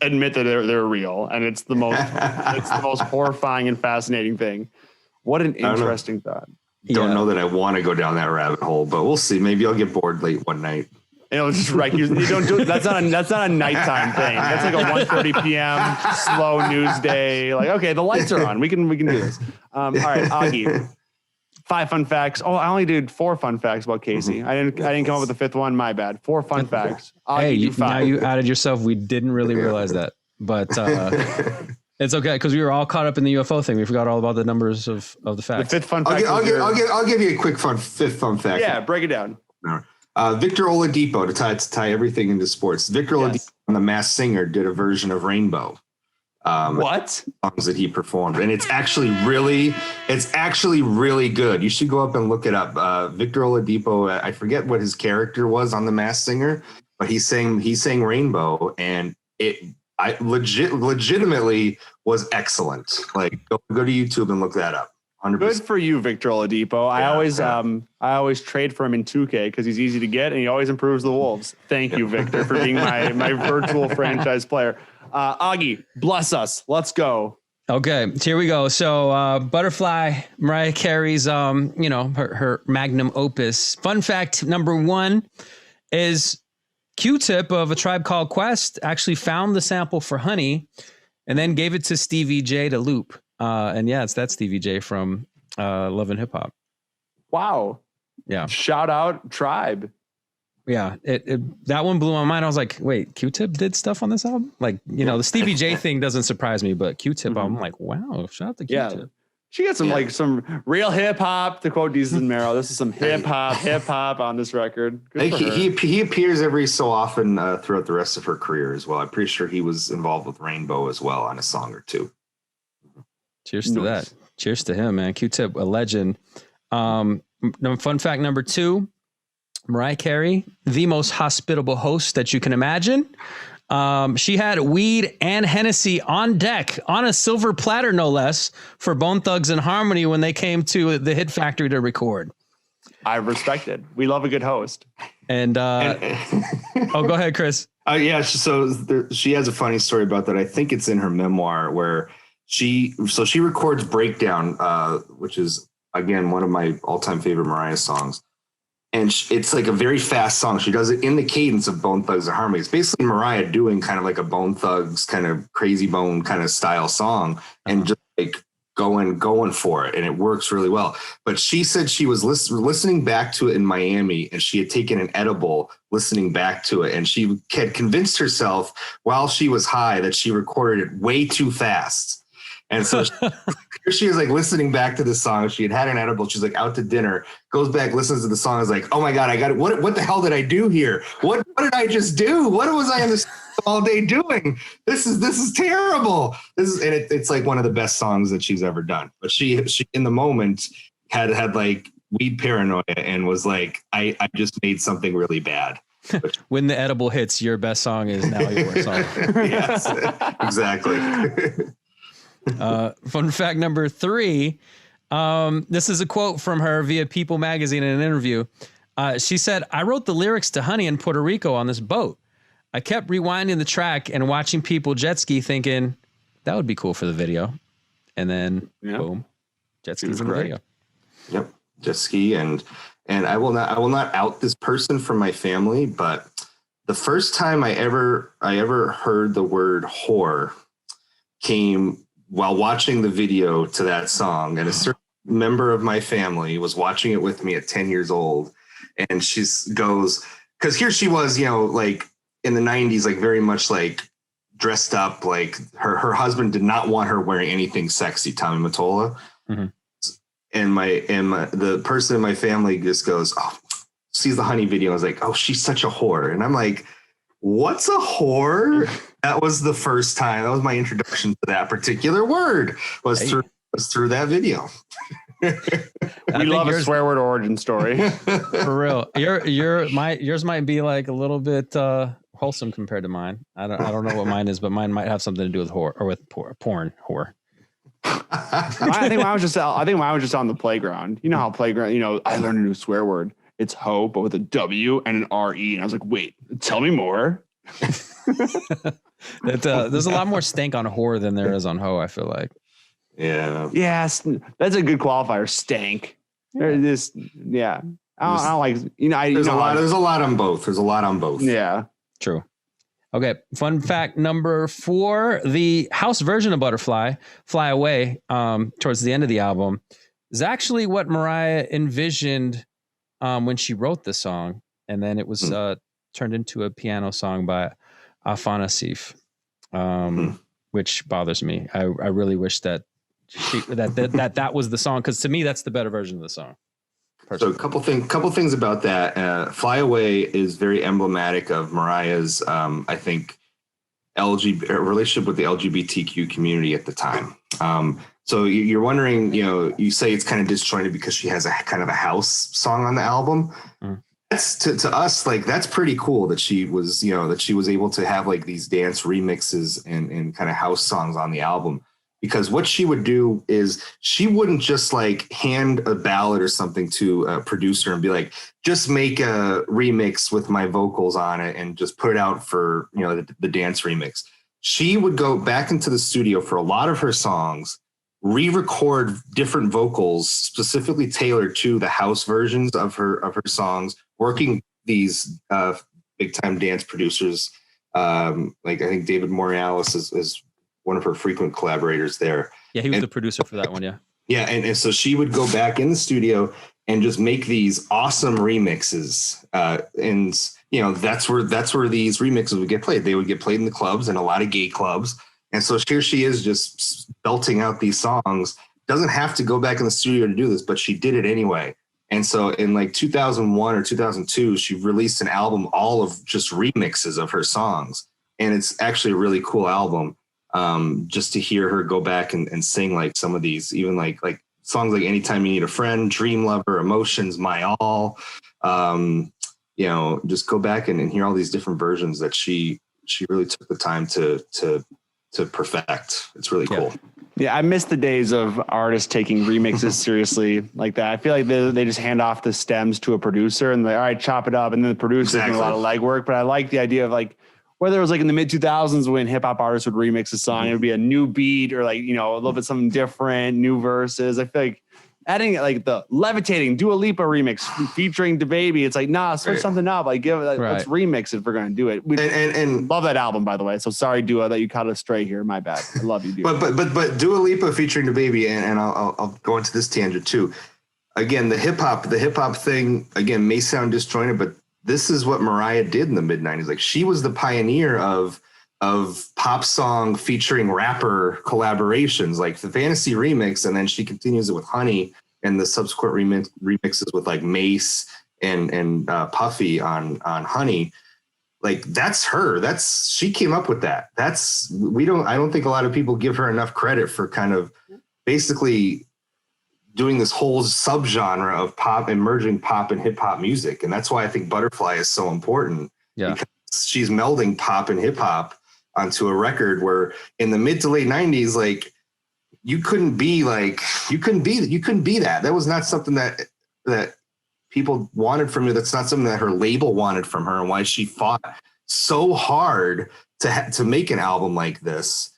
admit that they're real. And it's the most horrifying and fascinating thing. What an interesting thought. Don't know that I want to go down that rabbit hole, but we'll see. Maybe I'll get bored late one night. It'll just wreck you. You don't do that's not a nighttime thing. That's like a 1:30 p.m. slow news day. Like, okay, the lights are on. We can do this. All right, Auggie. 5 fun facts. Oh, I only did 4 fun facts about Kacey. I didn't come up with the 5th one. My bad. 4 fun facts. Hey, now you added yourself. We didn't really realize that, but it's okay because we were all caught up in the UFO thing. We forgot all about the numbers of the facts. The 5th fun fact. I'll give you a quick 5th fun fact. Yeah, break it down. Victor Oladipo, to tie everything into sports. Victor Oladipo, on The Masked Singer, did a version of Rainbow. What songs that he performed, and it's actually really good. You should go up and look it up. Victor Oladipo, I forget what his character was on The Masked Singer, but he sang Rainbow, and I legitimately was excellent. Like, go to YouTube and look that up. 100%. Good for you, Victor Oladipo. Yeah, I always trade for him in 2K because he's easy to get and he always improves the Wolves. Thank you, Victor, for being my virtual franchise player. Auggie, bless us. Let's go. Okay, here we go. So Butterfly, Mariah Carey's, her magnum opus. Fun fact number 1 is Q-Tip of A Tribe Called Quest actually found the sample for Honey and then gave it to Stevie J to loop. And yeah, it's that Stevie J from Love and Hip Hop. Wow. Yeah. Shout out Tribe. Yeah. That one blew my mind. I was like, wait, Q-Tip did stuff on this album? Like, the Stevie J thing doesn't surprise me, but Q-Tip, I'm like, wow, shout out to Q-Tip. Yeah. She got some real hip hop, to quote Deez and Merrill. This is some hip hop on this record. He appears every so often throughout the rest of her career as well. I'm pretty sure he was involved with Rainbow as well on a song or two. Cheers to that. Cheers to him, man. Q-Tip, a legend. Fun fact number 2, Mariah Carey, the most hospitable host that you can imagine. She had weed and Hennessy on deck on a silver platter, no less, for Bone Thugs and Harmony when they came to the Hit Factory to record. I respect it. We love a good host. And go ahead, Chris. Yeah, so she has a funny story about that. I think it's in her memoir where she records Breakdown, which is, again, one of my all-time favorite Mariah songs. And it's like a very fast song. She does it in the cadence of Bone Thugs and Harmony. It's basically Mariah doing kind of like a Bone Thugs kind of Crazy Bone kind of style song, and just like going for it. And it works really well. But she said she was listening back to it in Miami, and she had taken an edible listening back to it. And she had convinced herself while she was high that she recorded it way too fast. And so here she is like listening back to this song. She had an edible. She's like out to dinner, goes back, listens to the song, is like, oh my God, I got it. What the hell did I do here? What did I just do? What was I in this all day doing? This is terrible. It's like one of the best songs that she's ever done. But she in the moment had like weed paranoia and was like, I just made something really bad. When the edible hits, your best song is now your worst song. Yes, exactly. Fun fact number 3. This is a quote from her via People magazine in an interview. She said, I wrote the lyrics to Honey in Puerto Rico on this boat. I kept rewinding the track and watching people jet ski thinking that would be cool for the video. And then boom, jet skis in the video. Yep. Jet ski. And I will not out this person from my family, but the first time I ever heard the word whore came while watching the video to that song, and a certain member of my family was watching it with me at 10 years old. And she goes, because here she was, like in the 90s, like very much like dressed up, like her husband did not want her wearing anything sexy, Tommy Mottola. Mm-hmm. And the person in my family just goes, oh, sees the Honey video. I was like, oh, she's such a whore. And I'm like, what's a whore? That was the first time. That was my introduction to that particular word was through that video. We love a swear word origin story. For real. Yours might be like a little bit wholesome compared to mine. I don't know what mine is, but mine might have something to do with whore or with porn whore. I think mine was just on the playground. You know how playground, I learned a new swear word. It's hoe, but with a W and an R-E. And I was like, wait, tell me more. There's a lot more stank on whore than there is on hoe, I feel like. Yeah. Yes. That's a good qualifier. Stank. There's I don't like, there's a lot on both. There's a lot on both. Yeah. True. Okay. Fun fact number 4, the house version of Butterfly, Fly Away, towards the end of the album, is actually what Mariah envisioned when she wrote the song, and then it was turned into a piano song by Afanasif, which bothers me. I really wish that that was the song, because to me that's the better version of the song. Personally. So a couple things about that. Fly Away is very emblematic of Mariah's, I think, relationship with the LGBTQ community at the time. So you're wondering, you say it's kind of disjointed because she has a kind of a house song on the album. That's to us, like, that's pretty cool that she was able to have like these dance remixes and kind of house songs on the album. Because what she would do is she wouldn't just like hand a ballad or something to a producer and be like, just make a remix with my vocals on it and just put it out for, the dance remix. She would go back into the studio for a lot of her songs, re-record different vocals specifically tailored to the house versions of her songs, working these big time dance producers. Like I think David Morales is one of her frequent collaborators there. Yeah, he was the producer for that one. Yeah. Yeah. And so she would go back in the studio and just make these awesome remixes. And that's where these remixes would get played. They would get played in the clubs and a lot of gay clubs. And so here she is just belting out these songs. Doesn't have to go back in the studio to do this, but she did it anyway. And so in like 2001 or 2002, she released an album, all of just remixes of her songs. And it's actually a really cool album. Just to hear her go back and sing like some of these, even like songs like Anytime You Need a Friend, Dream Lover, Emotions, My All, just go back and hear all these different versions that she really took the time to perfect. It's really cool. Yeah, I miss the days of artists taking remixes seriously like that. I feel like they just hand off the stems to a producer and all right, chop it up, and then the producer's doing a lot of legwork. But I like the idea of like, whether it was like in the mid 2000s when hip hop artists would remix a song, it would be a new beat or like, a little bit something different, new verses. I feel like adding like the Levitating Dua Lipa remix featuring DaBaby. It's like, nah, switch something up. Like let's remix it if we're gonna do it. We and love that album, by the way. So sorry, Dua, that you caught us stray here. My bad. I love you, Dua. but Dua Lipa featuring DaBaby, and I'll go into this tangent too. Again, the hip hop thing again may sound disjointed, but this is what Mariah did in the mid 90s. Like she was the pioneer of pop song featuring rapper collaborations, like the Fantasy remix, and then she continues it with Honey and the subsequent remixes with like Mace and Puffy on Honey. Like that's her. She came up with that. I don't think a lot of people give her enough credit for kind of basically doing this whole subgenre of pop, emerging pop and hip hop music. And that's why I think Butterfly is so important. Yeah. Because she's melding pop and hip hop onto a record where in the mid to late 90s, like you couldn't be that. That was not something that people wanted from you. That's not something that her label wanted from her, and why she fought so hard to make an album like this,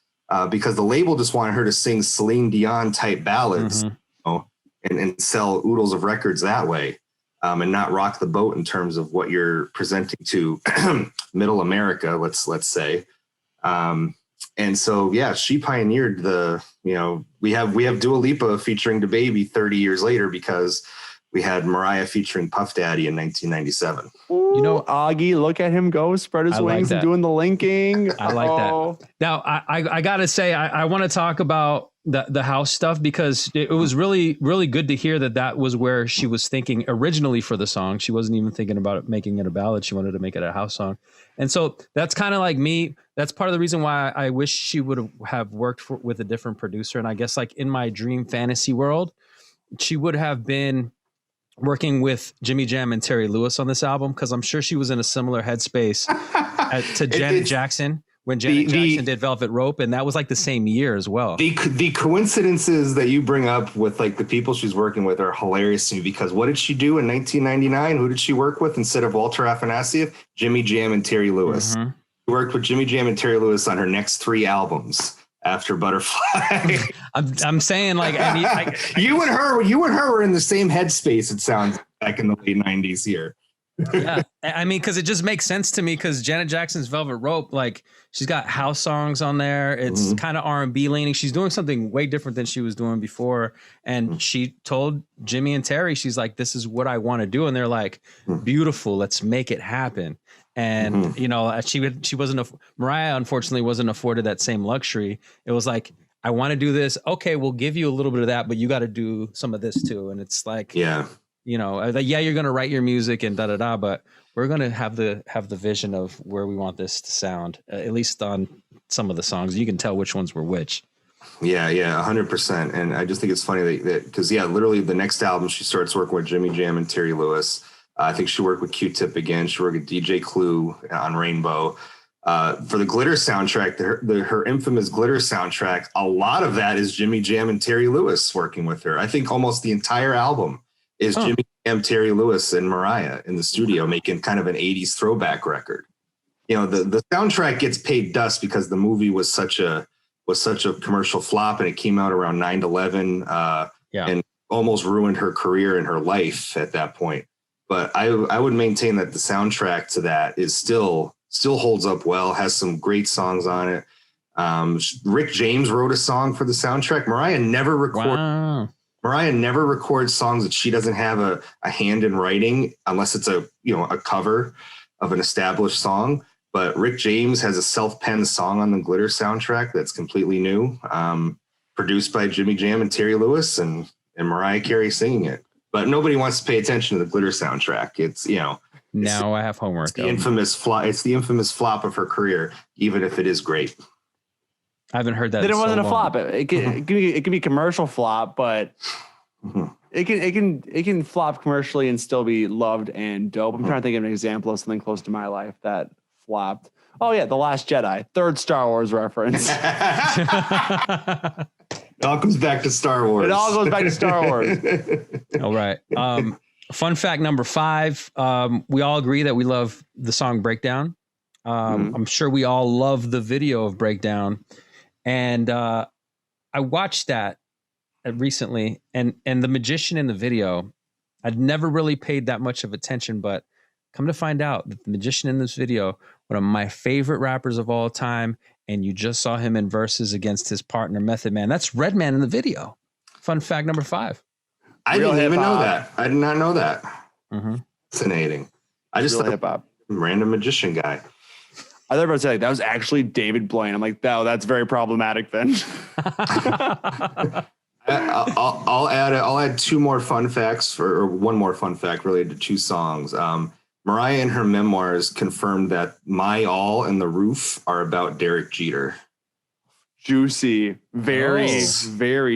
because the label just wanted her to sing Celine Dion type ballads. Mm-hmm. And sell oodles of records that way, and not rock the boat in terms of what you're presenting to middle America, let's say. And so, yeah, she pioneered we have Dua Lipa featuring DaBaby 30 years later because we had Mariah featuring Puff Daddy in 1997. Ooh, Auggie, look at him go, spread his wings and doing the linking. I like that. Now, I got to say, I want to talk about the house stuff because it was really, really good to hear that was where she was thinking originally for the song. She wasn't even thinking about making it a ballad. She wanted to make it a house song. And so that's kind of like me. That's part of the reason why I wish she would have worked with a different producer. And I guess like in my dream fantasy world, she would have been working with Jimmy Jam and Terry Lewis on this album, because I'm sure she was in a similar headspace to Janet Jackson when Janet Jackson did Velvet Rope, and that was like the same year as well. The coincidences that you bring up with like the people she's working with are hilarious to me, because what did she do in 1999? Who did she work with instead of Walter Afanasieff? Jimmy Jam and Terry Lewis. Mm-hmm. She worked with Jimmy Jam and Terry Lewis on her next 3 albums after Butterfly. I'm saying like you and her were in the same headspace, it sounds, back in the late 90s here. Yeah, I mean, because it just makes sense to me, because Janet Jackson's Velvet Rope, like she's got house songs on there. It's kind of R&B leaning. She's doing something way different than she was doing before. And she told Jimmy and Terry, she's like, this is what I want to do. And they're like, beautiful, let's make it happen. And, she wasn't, Mariah unfortunately wasn't afforded that same luxury. It was like, I want to do this. Okay, we'll give you a little bit of that, but you got to do some of this too. And it's like, you're going to write your music and but we're going to have the vision of where we want this to sound, at least on some of the songs. You can tell which ones were which. Yeah, 100%. And I just think it's funny that because literally the next album she starts working with Jimmy Jam and Terry Lewis. I think she worked with Q-Tip again. She worked with DJ Clue on Rainbow. For the Glitter soundtrack, her infamous Glitter soundtrack, a lot of that is Jimmy Jam and Terry Lewis working with her. I think almost the entire album is Jimmy Jam, Terry Lewis, and Mariah in the studio making kind of an 80s throwback record. The soundtrack gets paid dust because the movie was such a commercial flop, and it came out around 9/11 and almost ruined her career and her life at that point. But I would maintain that the soundtrack to that is still holds up well, has some great songs on it. Rick James wrote a song for the soundtrack. Mariah never records songs that she doesn't have a hand in writing, unless it's a cover of an established song. But Rick James has a self-penned song on the Glitter soundtrack that's completely new, produced by Jimmy Jam and Terry Lewis, and Mariah Carey singing it. But nobody wants to pay attention to the Glitter soundtrack. It's now I have homework. It's the infamous flop. It's the infamous flop of her career, even if it is great. I haven't heard that. It wasn't a flop. It can be commercial flop, but it can flop commercially and still be loved and dope. I'm trying to think of an example of something close to my life that flopped. Oh yeah, The Last Jedi, third Star Wars reference. It all comes back to Star Wars. It all goes back to Star Wars. All right. Fun fact number 5. We all agree that we love the song Breakdown. I'm sure we all love the video of Breakdown. And I watched that recently, and the magician in the video, I'd never really paid that much of attention, but come to find out that the magician in this video, one of my favorite rappers of all time, and you just saw him in verses against his partner Method Man. That's Redman in the video. Fun fact number 5. I didn't even know that. I did not know that. Mm-hmm. Fascinating. I just thought hip-hop. Random magician guy. I thought about to say that was actually David Blaine. I'm like, no, that's very problematic then. I'll add 2 more fun facts or 1 more fun fact related to 2 songs. Mariah in her memoirs confirmed that My All and The Roof are about Derek Jeter. Juicy. Very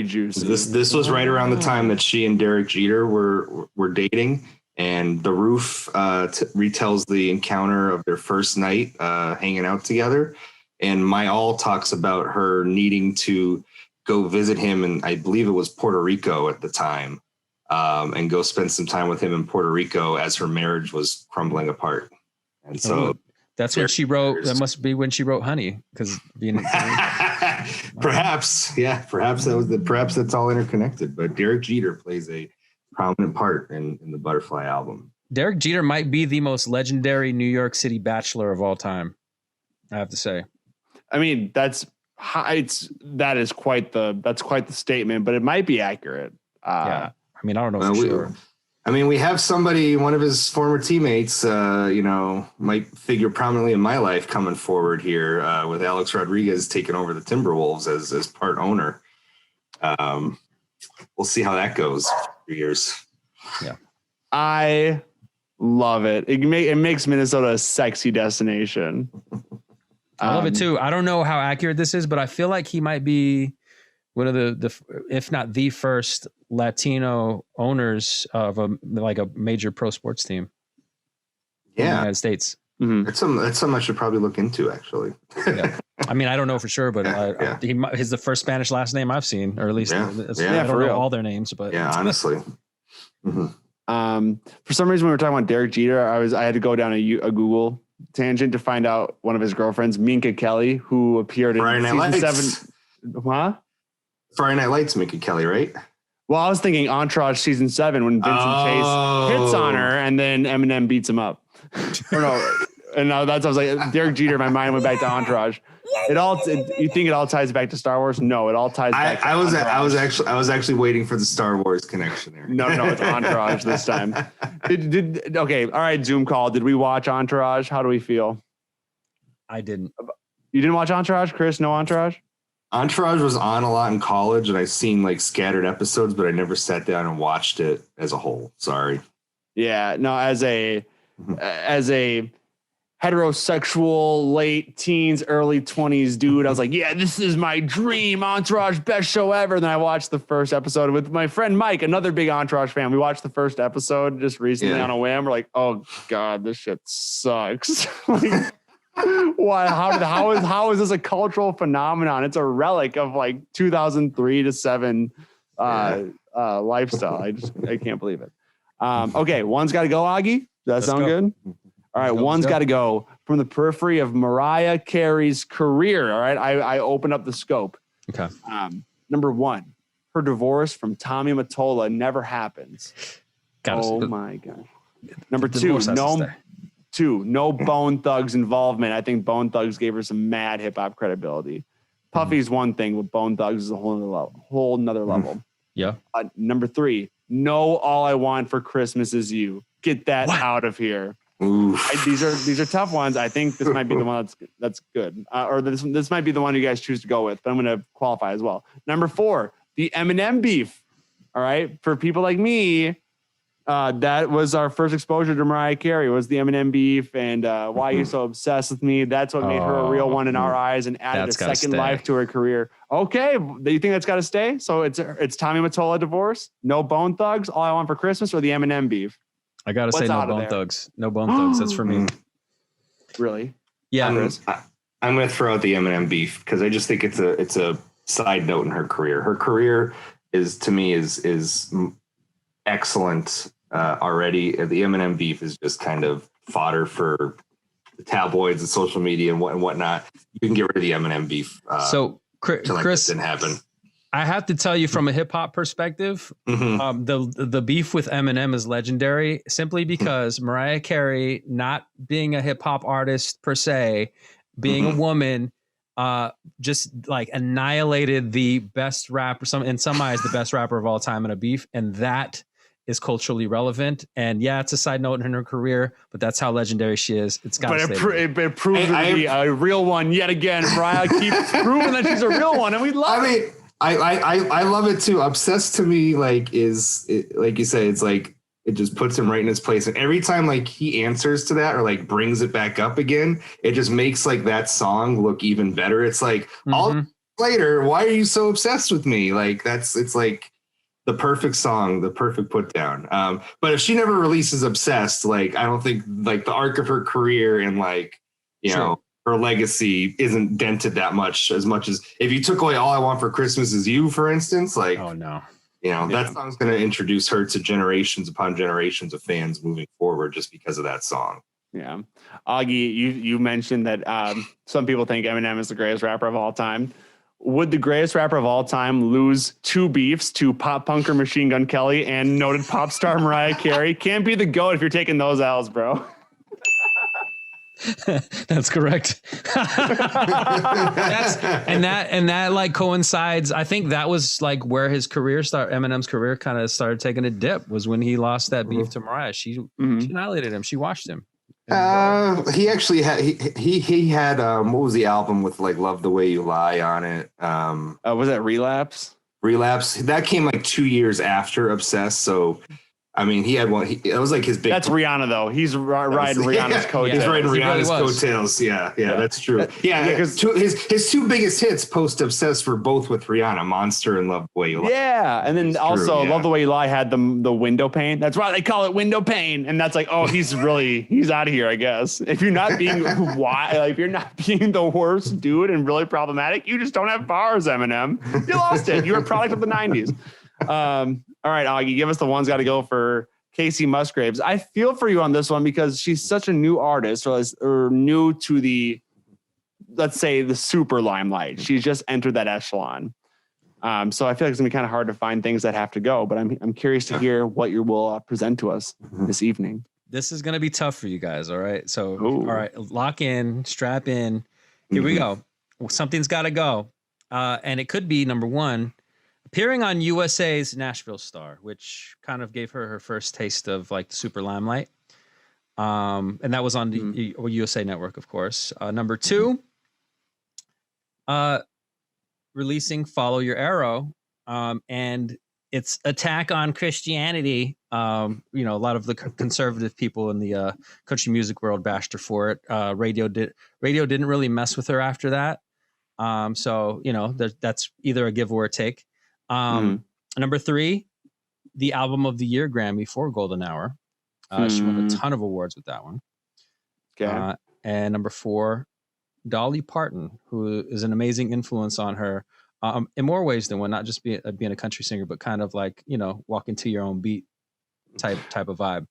juicy. This was right around the time that she and Derek Jeter were dating. And The Roof retells the encounter of their first night hanging out together. And My All talks about her needing to go visit him, and I believe it was Puerto Rico at the time, and go spend some time with him in Puerto Rico as her marriage was crumbling apart. And so that's when she wrote. That must be when she wrote "Honey," because being perhaps that's all interconnected. But Derek Jeter plays a prominent part in the Butterfly album. Derek Jeter might be the most legendary New York City bachelor of all time, I have to say. I mean, that's quite the statement, but it might be accurate. Yeah. I mean, I don't know for sure. I mean, we have somebody, one of his former teammates, might figure prominently in my life coming forward here with Alex Rodriguez taking over the Timberwolves as part owner. We'll see how that goes for 3 years. Yeah. I love it. It makes Minnesota a sexy destination. I love it too. I don't know how accurate this is, but I feel like he might be one of the if not the first Latino owners of a major pro sports team. In the United States. Mm-hmm. That's something I should probably look into, actually. Yeah. I mean, I don't know for sure, but he's the first Spanish last name I've seen, or at least I don't know all their names, but honestly. Mm-hmm. For some reason, when we were talking about Derek Jeter, I had to go down a Google tangent to find out one of his girlfriends, Minka Kelly, who appeared in season 7. Huh? Friday Night Lights, Minka Kelly, right? Well, I was thinking Entourage season 7 when Vincent Chase hits on her and then Eminem beats him up. Or no, and I was like, Derek Jeter. My mind went back to Entourage. You think it all ties back to Star Wars? No, it all ties back. I was actually waiting for the Star Wars connection there. No, it's Entourage this time. Okay, all right. Zoom call. Did we watch Entourage? How do we feel? I didn't. You didn't watch Entourage, Chris? No Entourage? Entourage was on a lot in college, and I've seen like scattered episodes, but I never sat down and watched it as a whole. Sorry. Yeah, no. As a heterosexual late teens, early 20s dude, I was like, yeah, this is my dream. Entourage, best show ever. And then I watched the first episode with my friend Mike, another big Entourage fan. We watched the first episode just recently on a whim. We're like, oh God, this shit sucks. Like, why? How is this a cultural phenomenon? It's a relic of like 2003 to 7 lifestyle. I can't believe it. Okay, one's got to go, Auggie. Does that sound good? All right, one's got to go from the periphery of Mariah Carey's career. All right, I open up the scope. Okay. Number 1, her divorce from Tommy Mottola never happens. My gosh. Number 2, no Bone Thugs involvement. I think Bone Thugs gave her some mad hip hop credibility. Puffy's one thing, but Bone Thugs is a whole nother level. Yeah. Number 3, no, All I Want for Christmas Is You. Get that out of here. These are tough ones. I think this might be the one that's good, or this might be the one you guys choose to go with. But I'm going to qualify as well. Number 4, the Eminem beef. All right, for people like me, that was our first exposure to Mariah Carey. Was the Eminem beef and Why You So Obsessed with Me? That's what made her a real one in our eyes and added a second life to her career. Okay, do you think that's got to stay? So it's Tommy Mottola divorce, no Bone Thugs, All I Want for Christmas, or the Eminem beef? I gotta say no Bone Thugs. No Bone Thugs. That's for me. Really? Yeah. I'm going to throw out the Eminem beef because I just think it's a side note in her career. Her career is excellent already. The Eminem beef is just kind of fodder for the tabloids and social media and whatnot. You can get rid of the Eminem beef. So Chris, didn't happen. I have to tell you from a hip hop perspective, the beef with Eminem is legendary simply because Mariah Carey, not being a hip hop artist per se, being a woman, just like annihilated the best rapper, in some eyes, the best rapper of all time in a beef. And that is culturally relevant. And yeah, it's a side note in her career, but that's how legendary she is. It's got to stay. It proves her to be a real one yet again. Mariah keeps proving that she's a real one, and we love it. I love it too. Obsessed to me, like you say, it's like it just puts him right in his place. And every time like he answers to that or like brings it back up again, it just makes like that song look even better. It's like all later, why are you so obsessed with me? Like it's like the perfect song, the perfect put down. But if she never releases Obsessed, like I don't think like the arc of her career and like, you know, her legacy isn't dented that much as if you took away All I Want for Christmas Is You, for instance, like, oh no, you know, that song's going to introduce her to generations upon generations of fans moving forward just because of that song. Yeah. Auggie, you mentioned that some people think Eminem is the greatest rapper of all time. Would the greatest rapper of all time lose 2 beefs to pop punker Machine Gun Kelly and noted pop star Mariah Carey? Can't be the GOAT if you're taking those L's, bro. That's correct. that like coincides. I think that was like where his career Eminem's career kind of started taking a dip, was when he lost that beef to Mariah. She annihilated him. She washed him. He actually had he had what was the album with like Love the Way You Lie on it? Was that Relapse? That came like 2 years after Obsessed. So I mean, he had one. It was like his big. That's Rihanna, though. He's riding Rihanna's coattails. He's riding Rihanna's coattails. Yeah, that's true. Yeah, because his 2 biggest hits post Obsessed were both with Rihanna, Monster and Love the Way You Lie. Yeah, and then also Love the Way You Lie had the window pane. That's why they call it window pane. And that's like, oh, he's out of here, I guess. If you're not being if you're not being the worst dude and really problematic, you just don't have bars, Eminem. You lost it. You're a product of the 90s. All right, Auggie, give us the one's got to go for Kacey Musgraves. I feel for you on this one because she's such a new artist or new to the, let's say, the super limelight. She's just entered that echelon. So I feel like it's gonna be kind of hard to find things that have to go, but I'm curious to hear what you will present to us this evening. This is gonna be tough for you guys. All right. So, all right, lock in, strap in. Here we go. Something's got to go. And it could be number one, appearing on USA's Nashville Star, which kind of gave her first taste of like the super limelight. And that was on the USA Network, of course. Number two, releasing Follow Your Arrow. And its attack on Christianity. A lot of the conservative people in the country music world bashed her for it. Radio didn't really mess with her after that. So that's either a give or a take. Number three, the Album of the Year Grammy for Golden Hour. She won a ton of awards with that one. Okay. And number four, Dolly Parton, who is an amazing influence on her in more ways than one, not just being a country singer, but kind of like, walking to your own beat type of vibe.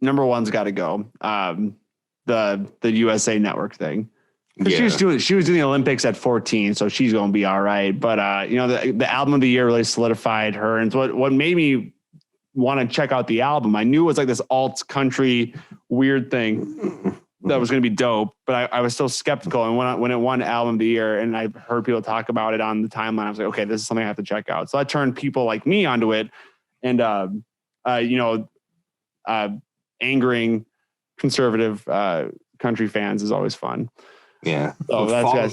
Number one's got to go. The USA Network thing. She was doing the Olympics at 14, so she's going to be all right. But the album of the year really solidified her, and it's what made me want to check out the album. I knew it was like this alt country weird thing that was going to be dope, but I was still skeptical. And when it won album of the year, and I heard people talk about it on the timeline, I was like, okay, this is something I have to check out. So I turned people like me onto it, and angering conservative country fans is always fun. Yeah. So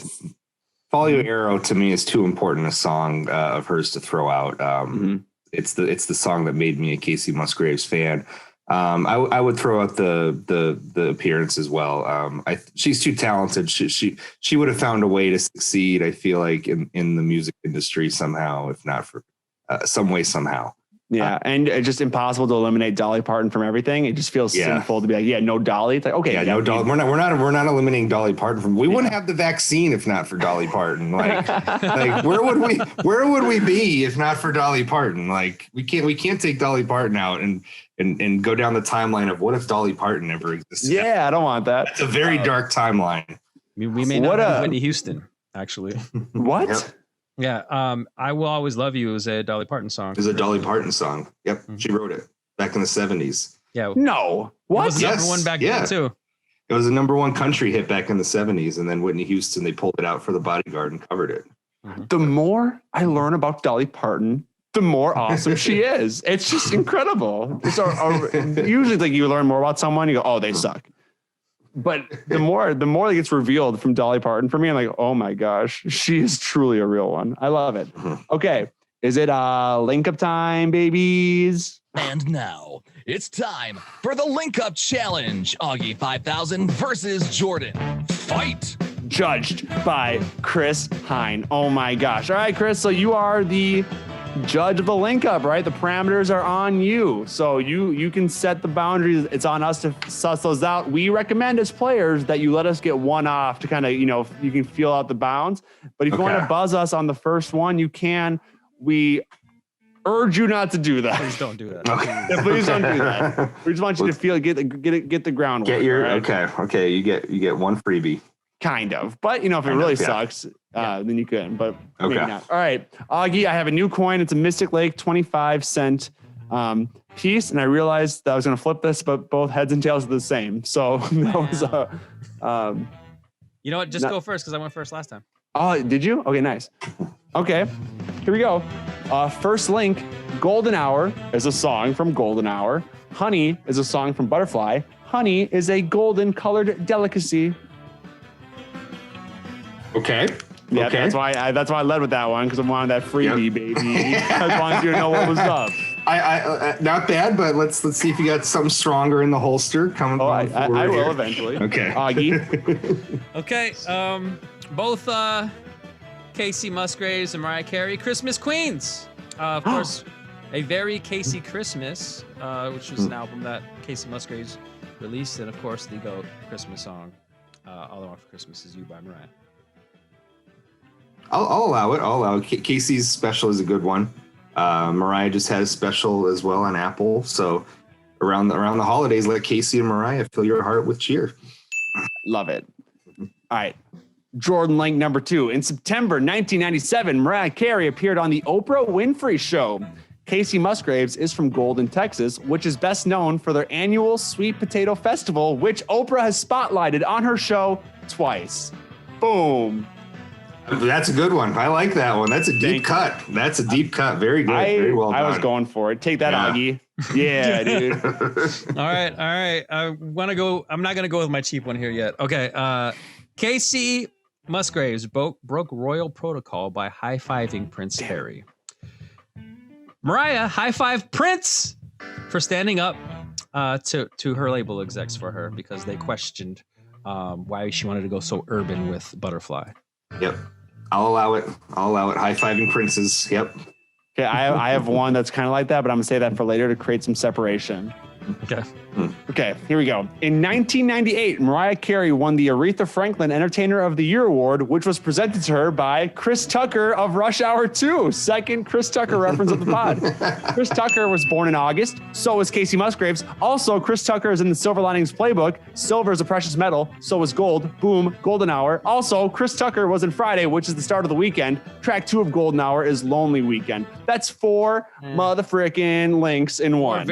Follow Your Arrow to me is too important a song of hers to throw out. It's the song that made me a Kacey Musgraves fan. I would throw out the appearance as well. She's too talented. She would have found a way to succeed, I feel like, in the music industry somehow, if not for some way, somehow. Yeah, and it's just impossible to eliminate Dolly Parton from everything. It just feels sinful to be like, no Dolly. It's like, okay, no Dolly. We're not eliminating Dolly Parton from. We wouldn't have the vaccine if not for Dolly Parton. Like where would we be if not for Dolly Parton? Like we can't take Dolly Parton out and go down the timeline of what if Dolly Parton never existed. Yeah, I don't want that. It's a very dark timeline. We may not have Whitney Houston, actually. What? Yep. Yeah. I Will Always Love You is a Dolly Parton song. It's a Dolly Parton song. Yep. She wrote it back in the 70s. Yeah. No. What? It was number one back then too. It was a number one country hit back in the 70s. And then Whitney Houston, they pulled it out for the Bodyguard and covered it. The more I learn about Dolly Parton, the more awesome she is. It's just incredible. It's usually like you learn more about someone, you go, oh, they suck. But the more that gets revealed from Dolly Parton, for me, I'm like, oh my gosh, she is truly a real one. I love it. Okay. Is it link up time, babies? And now it's time for the Link Up Challenge. Auggie 5000 versus Jordan. Fight! Judged by Chris Hine. Oh my gosh. All right, Chris. So you are the judge of the link up, right? The parameters are on you. So you can set the boundaries. It's on us to suss those out. We recommend as players that you let us get one off to kind of, you can feel out the bounds. But if you want to buzz us on the first one, you can. We urge you not to do that. Please don't do that. Yeah, please don't do that. We just want you to get the groundwork. Okay. You get one freebie. Kind of, but if it really sucks, then you could, but maybe not. All right, Auggie, I have a new coin. It's a Mystic Lake 25-cent piece, and I realized that I was going to flip this, but both heads and tails are the same. So that was you know what? Just go first because I went first last time. Oh, did you? Okay, nice. Okay, here we go. First link: Golden Hour is a song from Golden Hour. Honey is a song from Butterfly. Honey is a golden-colored delicacy. Okay. Yeah, that's why I led with that one because I wanted that freebie, baby. As long as you know what was up. I not bad, but let's see if you got something stronger in the holster coming. I will eventually. Okay, Auggie. Okay. Both Kacey Musgraves and Mariah Carey, Christmas Queens. Of course, a very Kacey Christmas, which was an album that Kacey Musgraves released, and of course the GOAT Christmas song, "All I Want for Christmas Is You" by Mariah. I'll allow it. Casey's special is a good one. Mariah just had a special as well on Apple. So around the holidays, let Kacey and Mariah fill your heart with cheer. Love it. All right. Jordan Link number 2. In September 1997, Mariah Carey appeared on the Oprah Winfrey Show. Kacey Musgraves is from Golden, Texas, which is best known for their annual Sweet Potato Festival, which Oprah has spotlighted on her show twice. Boom. That's a good one. I like that one. That's a deep cut. That's a deep cut. Very good. Very well done. I was going for it. Take that, Auggie. Yeah, dude. All right. I'm not gonna go with my cheap one here yet. Okay. Kacey Musgraves broke royal protocol by high-fiving Prince Harry. Mariah high-fived Prince for standing up to her label execs for her because they questioned why she wanted to go so urban with Butterfly. Yep. I'll allow it. High-fiving princes. Yep. Okay, I have one that's kind of like that, but I'm going to say that for later to create some separation. Okay, here we go. In 1998, Mariah Carey won the Aretha Franklin Entertainer of the Year Award, which was presented to her by Chris Tucker of Rush Hour 2. Second Chris Tucker reference of the pod. Chris Tucker was born in August. So was Kacey Musgraves. Also, Chris Tucker is in the Silver Linings Playbook. Silver is a precious metal. So is gold. Boom, Golden Hour. Also, Chris Tucker was in Friday, which is the start of the weekend. Track 2 of Golden Hour is Lonely Weekend. That's 4 motherfrickin' links in one.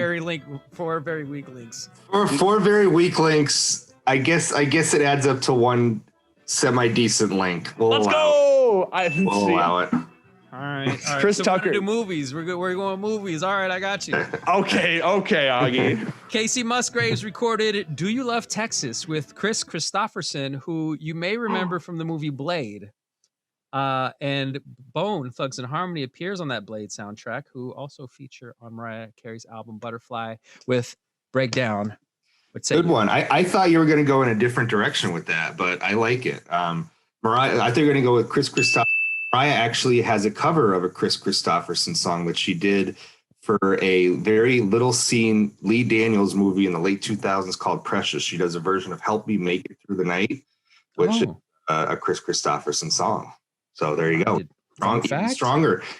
Four very weak links. Four very weak links. I guess it adds up to one semi-decent link. Let's go. We'll allow it. All right. Chris so Tucker. We're gonna do movies. We're going movies. All right, I got you. Okay, Auggie. Kacey Musgraves recorded "Do You Love Texas" with Chris Christopherson, who you may remember from the movie Blade. And Bone Thugs and Harmony appears on that Blade soundtrack, who also feature on Mariah Carey's album Butterfly with Breakdown. Good one. I thought you were going to go in a different direction with that, but I like it. Mariah, I thought you were going to go with Chris Christopherson. Mariah actually has a cover of a Chris Christopherson song that she did for a very little seen Lee Daniels movie in the late 2000s called Precious. She does a version of Help Me Make It Through the Night, which is a Chris Christopherson song. So there you go.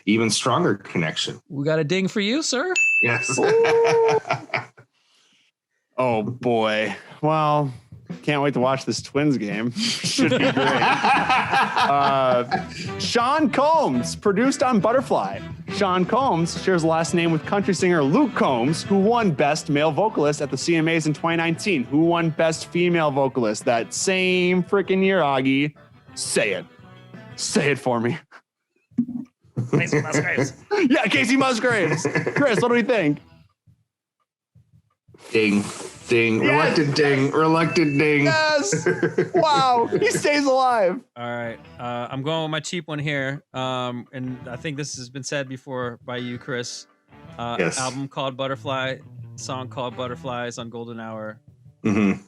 Even stronger connection. We got a ding for you, sir. Yes. Oh boy. Well, Can't wait to watch this Twins game. Should be great. Sean Combs, produced on Butterfly. Sean Combs shares a last name with country singer Luke Combs, who won Best Male Vocalist at the CMAs in 2019. Who won Best Female Vocalist that same freaking year, Auggie? Say it. Say it for me. Kacey Musgraves. Yeah, Kacey Musgraves. Chris, what do we think? Ding, ding, Yes. reluctant ding. Yes. Wow. He stays alive. All right. I'm going with my cheap one here. And I think this has been said before by you, Chris. Yes. Album called Butterfly, song called Butterflies on Golden Hour. Mm-hmm.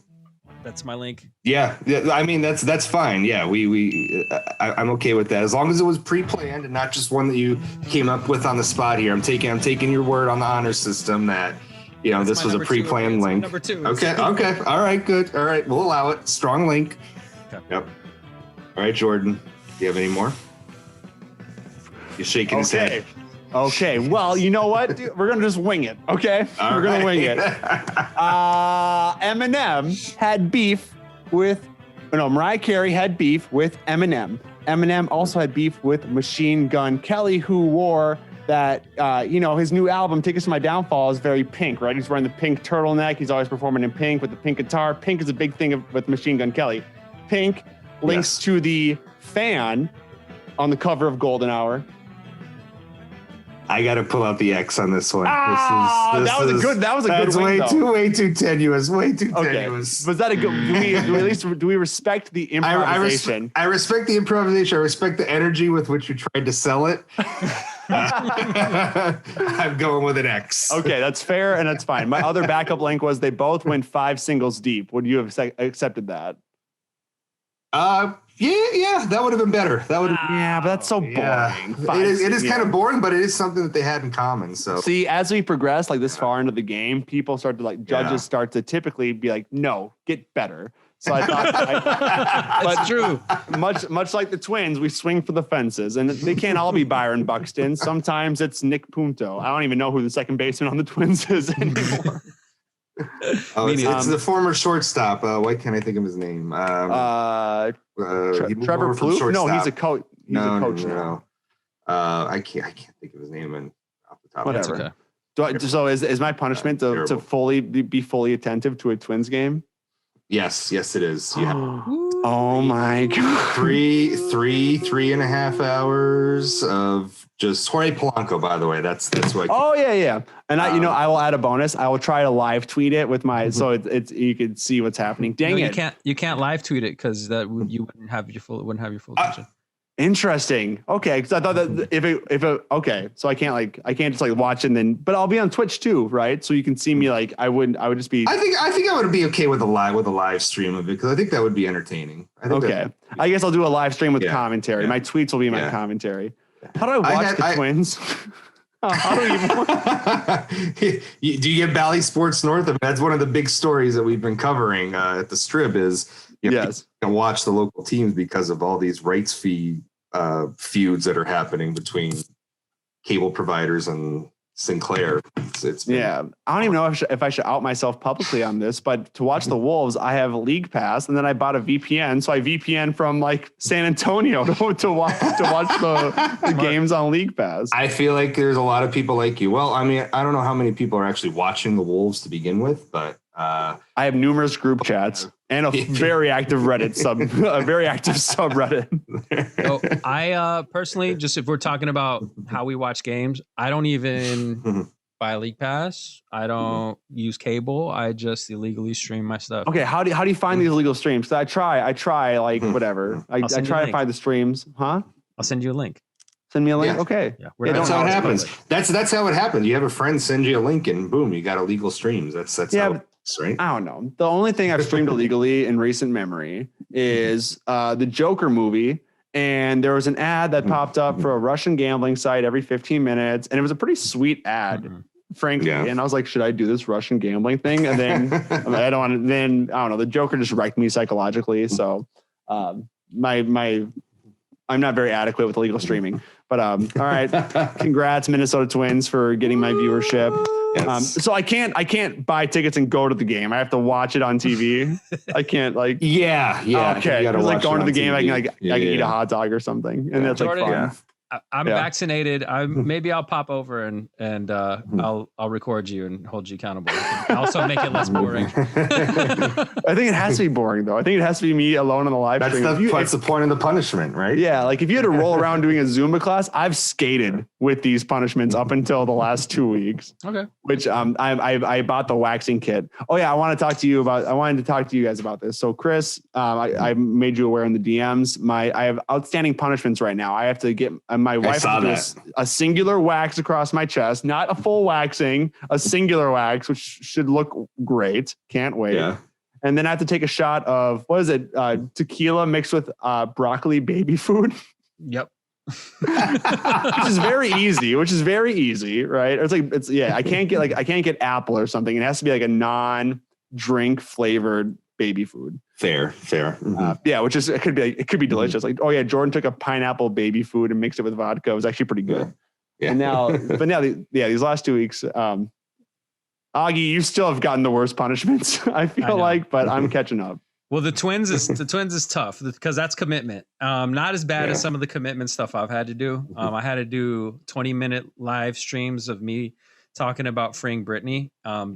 That's my link. Yeah, I mean that's fine. Yeah, I'm okay with that as long as it was pre-planned and not just one that you came up with on the spot here. I'm taking your word on the honor system that this was a pre-planned link. Number 2. Okay, all right, good. All right, we'll allow it. Strong link. Okay. Yep. All right, Jordan, do you have any more? You're shaking his head. Okay. Well, you know what? Dude, we're going to just wing it. Okay. We're going to wing it. Eminem had beef with, Mariah Carey had beef with Eminem. Eminem also had beef with Machine Gun Kelly, who wore that, his new album, Take Us to My Downfall, is very pink, right? He's wearing the pink turtleneck. He's always performing in pink with the pink guitar. Pink is a big thing with Machine Gun Kelly. Pink links to the fan on the cover of Golden Hour. I got to pull out the X on this one. That was a good wing, way too tenuous. Way too tenuous. Was that a good? Do we respect the improvisation? I respect the improvisation. I respect the energy with which you tried to sell it. I'm going with an X. Okay, that's fair and that's fine. My other backup link was they both went 5 singles deep. Would you have accepted that? Yeah, that would have been better. Yeah, but that's so boring. Yeah. It is kind of boring, but it is something that they had in common. So see, as we progress this far into the game, people start to judges start to typically be like, no, get better. So I thought That's true. Much like the Twins, we swing for the fences, and they can't all be Byron Buxton. Sometimes it's Nick Punto. I don't even know who the second baseman on the Twins is anymore. It's the former shortstop. Why can't I think of his name? Trevor Plouffe? No, he's a coach. He's a coach now. I can't think of his name off the top. Whatever. Okay. So is my punishment to be fully attentive to a Twins game? Yes, it is. Yeah. Oh my God. 3.5 hours of just Jorge Polanco, by the way. That's what. Oh yeah. And I will add a bonus. I will try to live tweet it with my so it's you can see what's happening. Dang it! You can't live tweet it because that you wouldn't have your full attention. Interesting. Okay, because I thought that if it okay, so I can't just watch and then, but I'll be on Twitch too, right? So you can see me I would just be. I think I would be okay with a live stream of it because I think that would be entertaining. I guess I'll do a live stream with commentary. Yeah. My tweets will be my commentary. How do I watch the Twins? How do do you get Bally Sports North? That's one of the big stories that we've been covering at the Strip is you can watch the local teams because of all these rights fee feuds that are happening between cable providers and Sinclair. I don't even know if I should out myself publicly on this, but to watch the Wolves, I have a League Pass, and then I bought a VPN, so I VPN from San Antonio to watch the games on League Pass. I feel like there's a lot of people like you. Well, I mean, I don't know how many people are actually watching the Wolves to begin with, but I have numerous group chats and a very active subreddit. So I personally, just if we're talking about how we watch games, I don't even buy League Pass. I don't use cable. I just illegally stream my stuff. Okay, how do you find these illegal streams? I try whatever. I try to find the streams. Huh? I'll send you a link. Send me a link. Yeah. Okay. Yeah, that's how it happens. That's how it happens. You have a friend send you a link and boom, you got illegal streams. That's how it works, right? I don't know. The only thing I've streamed illegally in recent memory is the Joker movie. And there was an ad that popped up for a Russian gambling site every 15 minutes. And it was a pretty sweet ad, frankly. Yeah. And I was like, should I do this Russian gambling thing? And then I don't know. The Joker just wrecked me psychologically. So my I'm not very adequate with illegal streaming, but all right. Congrats, Minnesota Twins, for getting my viewership. Yes. So I can't buy tickets and go to the game. I have to watch it on TV. I can't like. Yeah. Okay. It's like going to the game. TV. I can eat a hot dog or something, and that's Jordan, like fun. I'm vaccinated. Maybe I'll pop over and I'll record you and hold you accountable. Also make it less boring. I think it has to be boring though. I think it has to be me alone on the live stream. That's the point of the punishment, right? Yeah, like if you had to roll around doing a Zumba class, I've skated with these punishments up until the last 2 weeks. Okay. Which I bought the waxing kit. Oh yeah, I wanted to talk to you guys about this. So Chris, I made you aware in the DMs. I have outstanding punishments right now. I have to get my wife to do a singular wax across my chest, not a full waxing, a singular wax, which should look great. Can't wait. Yeah. And then I have to take a shot of, what is it? Tequila mixed with broccoli baby food. Yep. which is very easy, right? I can't get apple or something. It has to be like a non-drink flavored baby food. Fair. Mm-hmm. Which is it could be delicious. Like, oh yeah, Jordan took a pineapple baby food and mixed it with vodka. It was actually pretty good. Yeah. And these last 2 weeks, Auggie, you still have gotten the worst punishments. I feel like, but I'm catching up. Well, the Twins is tough because that's commitment. Not as bad as some of the commitment stuff I've had to do. I had to do 20-minute live streams of me talking about freeing Britney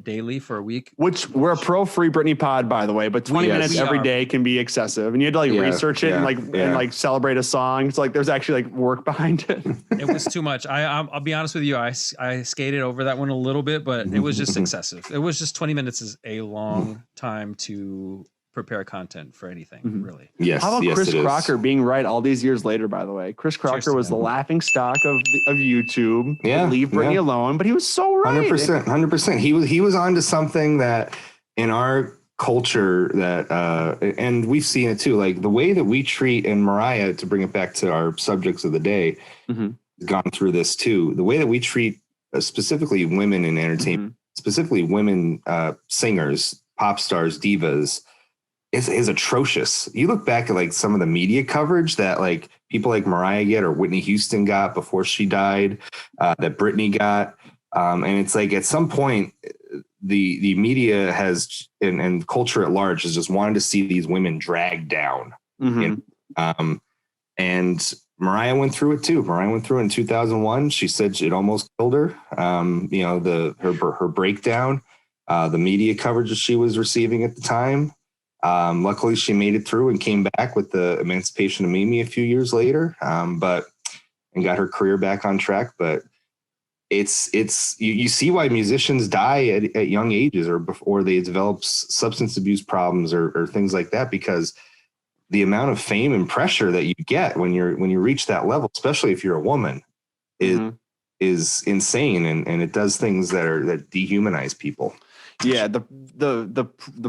daily for a week. Which we're a pro free Britney pod, by the way, but 20 minutes every day can be excessive, and you had to research it and celebrate a song. It's like there's actually work behind it. It was too much. I'll be honest with you. I skated over that one a little bit, but it was just excessive. It was just 20 minutes is a long time to prepare content for anything, really. Yes. How about Chris Crocker being right all these years later, by the way? Chris Crocker was the laughing stock of YouTube. Yeah. Leave Britney alone, but he was so right. 100%. He was onto something that in our culture that, and we've seen it too, like the way that we treat, and Mariah, to bring it back to our subjects of the day, gone through this too. The way that we treat specifically women in entertainment, specifically women singers, pop stars, divas, is atrocious. You look back at some of the media coverage that people like Mariah get or Whitney Houston got before she died, that Britney got. And it's at some point the media has and culture at large has just wanted to see these women dragged down. And Mariah went through it too. Mariah went through it in 2001. She said it almost killed her. Her breakdown, the media coverage that she was receiving at the time. Luckily, she made it through and came back with the Emancipation of Mimi a few years later, and got her career back on track. But it's you see why musicians die at young ages or before they develop substance abuse problems or things like that, because the amount of fame and pressure that you get when you reach that level, especially if you're a woman, is insane, and it does things that dehumanize people. Yeah, the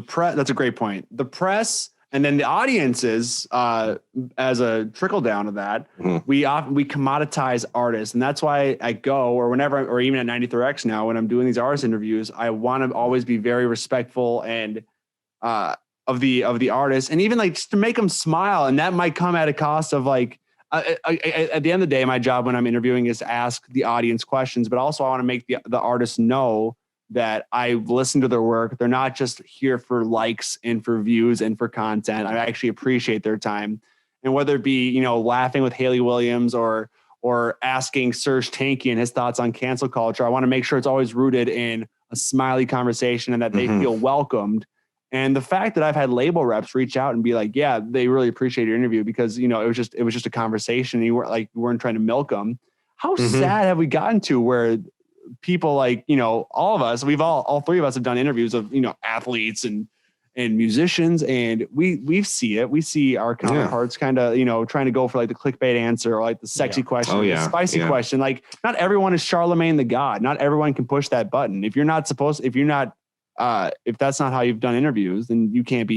press. That's a great point. The press and then the audiences, as a trickle down of that, we commoditize artists, and that's why I go or whenever, or even at 93X now when I'm doing these artist interviews, I want to always be very respectful and of the artist, and even just to make them smile, and that might come at a cost of at the end of the day, my job when I'm interviewing is to ask the audience questions, but also I want to make the artists know that I listen to their work. They're not just here for likes and for views and for content. I actually appreciate their time. And whether it be, laughing with Haley Williams or asking Serge Tankian his thoughts on cancel culture, I want to make sure it's always rooted in a smiley conversation and that they feel welcomed. And the fact that I've had label reps reach out and be like, yeah, they really appreciate your interview because, it was just a conversation. And you weren't trying to milk them. How sad have we gotten to where people all of us, all three of us have done interviews of, athletes and musicians, and we see it. We see our counterparts kind of, trying to go for the clickbait answer or the sexy question, the spicy question. Not everyone is Charlemagne the God. Not everyone can push that button. If that's not how you've done interviews, then you can't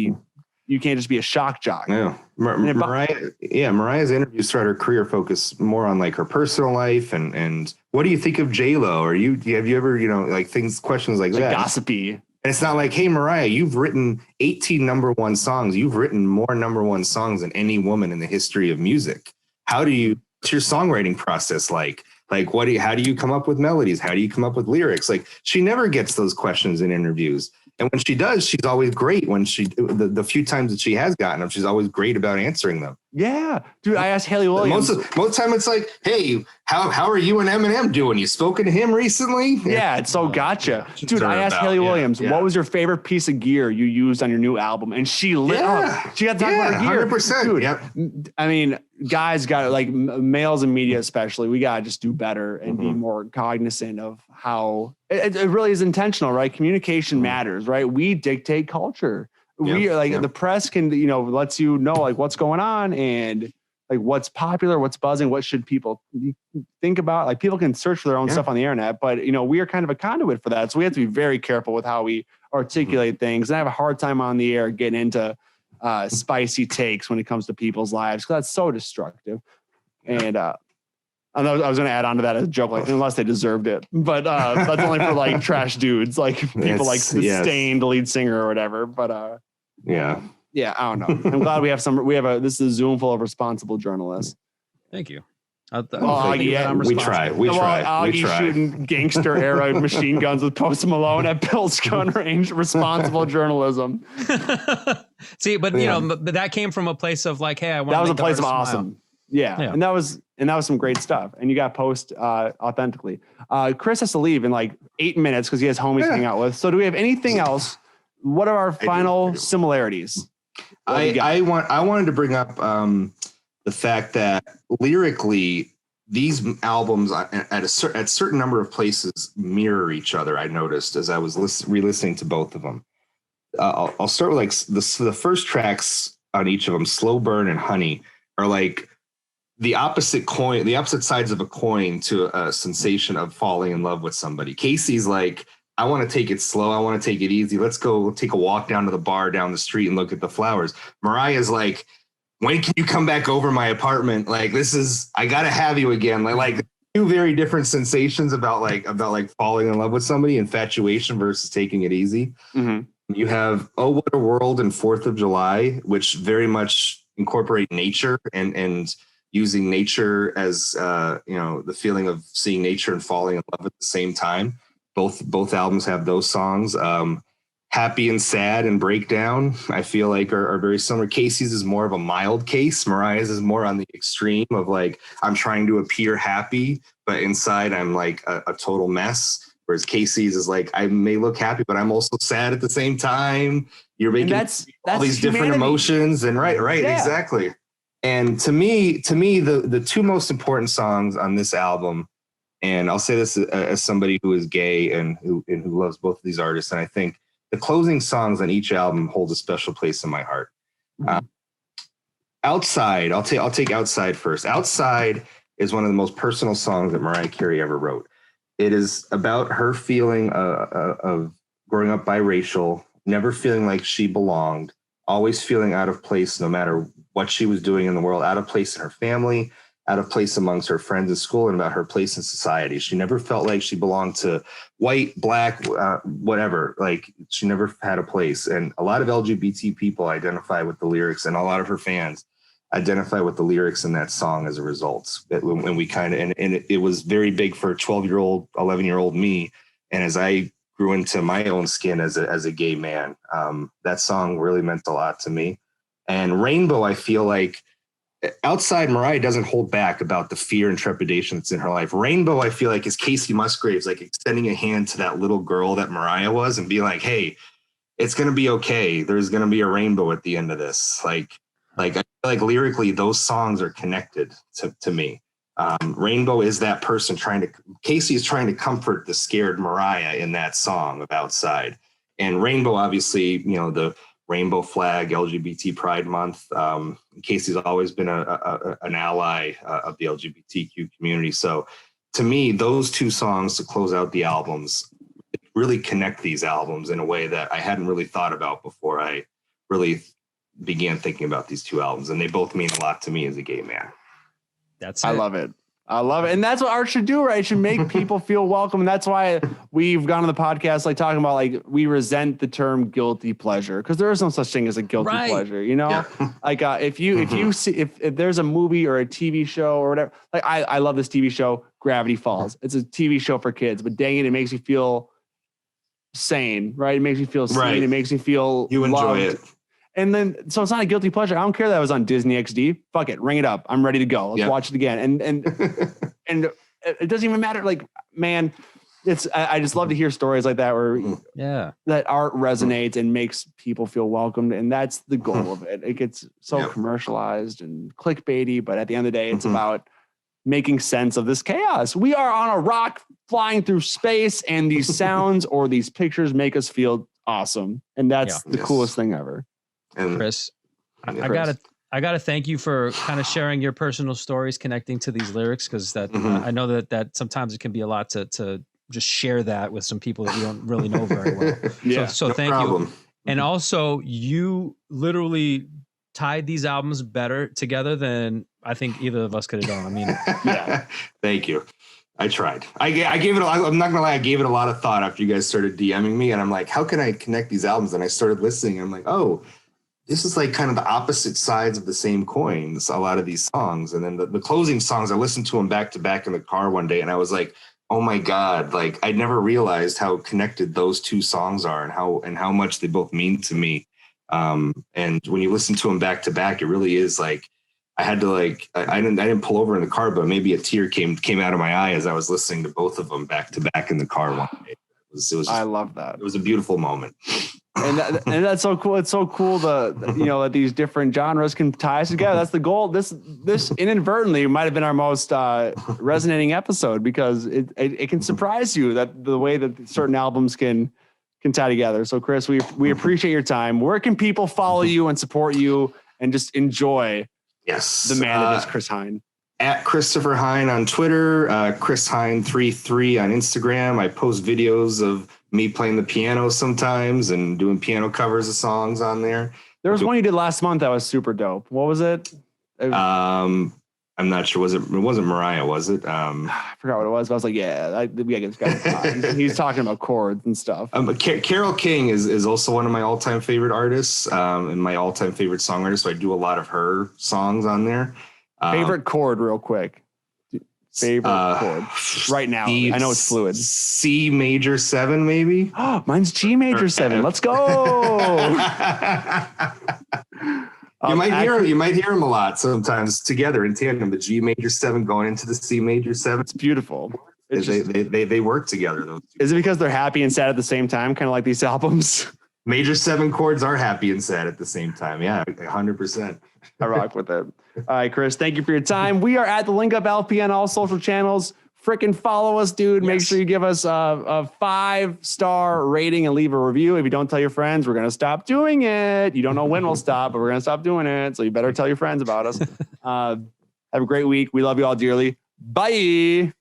just be a shock jock. Yeah. Mariah's interviews throughout her career focus more on her personal life and what do you think of J-Lo? Or have you ever, questions like that. Gossipy. And it's not hey, Mariah, you've written 18 number one songs. You've written more number one songs than any woman in the history of music. what's your songwriting process like? Like, how do you come up with melodies? How do you come up with lyrics? Like, she never gets those questions in interviews. And when she does, she's always great. When the few times that she has gotten them, she's always great about answering them. Yeah, dude. I asked Haley Williams. Most of the time, it's like, "Hey, how are you and Eminem doing? You spoken to him recently?" Yeah, it's so gotcha, dude. I asked Haley Williams, what was your favorite piece of gear you used on your new album, and she lit up. She got to talk about her gear, 100%. dude. Yep. I mean, guys got like males in media, especially. We gotta just do better and be more cognizant of how it really is intentional, right? Communication matters, right? We dictate culture. We are like the press can, lets you know like what's going on and like what's popular, what's buzzing, what should people think about. Like people can search for their own stuff on the internet, but we are kind of a conduit for that. So we have to be very careful with how we articulate things. And I have a hard time on the air getting into spicy takes when it comes to people's lives because that's so destructive. And I was going to add on to that as a joke, like unless they deserved it, but that's only for like trash dudes, like people like Sustained, the lead singer or whatever. But yeah, I don't know. I'm glad we have this is a Zoom full of responsible journalists. Thank you. We try. Auggie shooting gangster era machine guns with Post Malone at Bill's gun range. Responsible journalism. See, but but that came from a place of like, hey, I want. That was a place of awesome. Yeah. And that was some great stuff. And you got Post authentically. Chris has to leave in like 8 minutes because he has homies to hang out with. So do we have anything else? What are our final similarities? I wanted to bring up the fact that lyrically, these albums at a certain number of places mirror each other. I noticed as I was re-listening to both of them. I'll start with like the first tracks on each of them, Slow Burn and Honey, are like the opposite sides of a coin to a sensation of falling in love with somebody. Kacey's like, I want to take it slow. I want to take it easy. Let's go take a walk down to the bar down the street and look at the flowers. Mariah's like, when can you come back over my apartment? Like, I got to have you again. Like two very different sensations about falling in love with somebody, infatuation versus taking it easy. Mm-hmm. You have Oh, What a World and 4th of July, which very much incorporate nature and using nature as, the feeling of seeing nature and falling in love at the same time. Both albums have those songs. Happy and Sad and Breakdown, I feel like are very similar. Kacey's is more of a mild case. Mariah's is more on the extreme of like, I'm trying to appear happy, but inside I'm like a total mess. Whereas Kacey's is like, I may look happy, but I'm also sad at the same time. You're making that's all these different emotions and right, exactly. And to me, the two most important songs on this album, and I'll say this as somebody who is gay and who loves both of these artists, and I think the closing songs on each album hold a special place in my heart. Outside, I'll take Outside first. Outside is one of the most personal songs that Mariah Carey ever wrote. It is about her feeling of growing up biracial, never feeling like she belonged, always feeling out of place no matter what she was doing in the world, out of place in her family, out of place amongst her friends at school, and about her place in society. She never felt like she belonged to white, black, whatever. Like she never had a place. And a lot of LGBT people identify with the lyrics, and a lot of her fans identify with the lyrics in that song as a result. When we kind of, and it was very big for 12-year-old, 11-year-old me. And as I grew into my own skin as a gay man, that song really meant a lot to me. And Rainbow, I feel like, Outside, Mariah doesn't hold back about the fear and trepidation that's in her life. Rainbow, I feel like, is Kacey Musgraves like extending a hand to that little girl that Mariah was and being like, hey, it's going to be okay. There's going to be a rainbow at the end of this. Like I feel like lyrically, those songs are connected to me. Rainbow is that person Kacey is trying to comfort the scared Mariah in that song of Outside. And Rainbow, obviously, the rainbow flag, LGBT Pride Month. Kacey's always been an ally of the LGBTQ community. So to me, those two songs to close out the albums really connect these albums in a way that I hadn't really thought about before I really began thinking about these two albums. And they both mean a lot to me as a gay man. That's it. I love it. I love it. And that's what art should do, right? It should make people feel welcome. And that's why we've gone on the podcast, like talking about like, we resent the term guilty pleasure because there is no such thing as a guilty pleasure, you know? Yeah. Like if you see, if there's a movie or a TV show or whatever, like I love this TV show, Gravity Falls. It's a TV show for kids, but dang it makes you feel sane, right? It makes you feel seen. Right. It makes you feel you enjoy it. And then, so it's not a guilty pleasure. I don't care that it was on Disney XD. Fuck it. Ring it up. I'm ready to go. Let's watch it again. And it doesn't even matter. Like, man, I just love to hear stories like that where that art resonates and makes people feel welcomed. And that's the goal of it. It gets so commercialized and clickbaity, but at the end of the day, it's about making sense of this chaos. We are on a rock flying through space, and these sounds or these pictures make us feel awesome. And that's the coolest thing ever. And Chris, I gotta thank you for kind of sharing your personal stories, connecting to these lyrics, because that I know that sometimes it can be a lot to just share that with some people that you don't really know very well. So thank you. And also, you literally tied these albums better together than I think either of us could have done. I mean, thank you. I tried. I gave it. I'm not gonna lie. I gave it a lot of thought after you guys started DMing me, and I'm like, how can I connect these albums? And I started listening. And I'm like, oh. This is like kind of the opposite sides of the same coins, a lot of these songs. And then the closing songs, I listened to them back to back in the car one day, and I was like, oh my God, like I never realized how connected those two songs are and how much they both mean to me. And when you listen to them back to back, it really is like, I had to like, I didn't pull over in the car, but maybe a tear came out of my eye as I was listening to both of them back to back in the car one day. It was just, I love that. It was a beautiful moment. And that's so cool. It's so cool that these different genres can tie us together. That's the goal. This inadvertently might have been our most resonating episode because it can surprise you that the way that certain albums can tie together. So Chris, we appreciate your time. Where can people follow you and support you and just enjoy the man that is Chris Hine? At Christopher Hine on Twitter, Chris Hine 33 on Instagram. I post videos of me playing the piano sometimes and doing piano covers of songs on there. There was one you did last month that was super dope. What was it? I'm not sure. It wasn't Mariah, was it? I forgot what it was, but I was like, we gotta get this guy. He's talking about chords and stuff. Carole King is also one of my all-time favorite artists and my all-time favorite songwriter. So I do a lot of her songs on there. Favorite chord, real quick. Favorite chord right now. I know it's fluid. C major 7, maybe. Oh, mine's G major 7. Let's go. You might hear them a lot sometimes together in tandem. The G major 7 going into the C major 7. It's beautiful. They work together. Those two. Is it because they're happy and sad at the same time, kind of like these albums? Major 7 chords are happy and sad at the same time. Yeah, 100%. I rock with it. All right, Chris, thank you for your time. We are at the Link Up LP on all social channels. Frickin' follow us, dude. Make sure you give us a 5-star rating and leave a review. If you don't tell your friends, we're going to stop doing it. You don't know when we'll stop, but we're going to stop doing it. So you better tell your friends about us. Have a great week. We love you all dearly. Bye.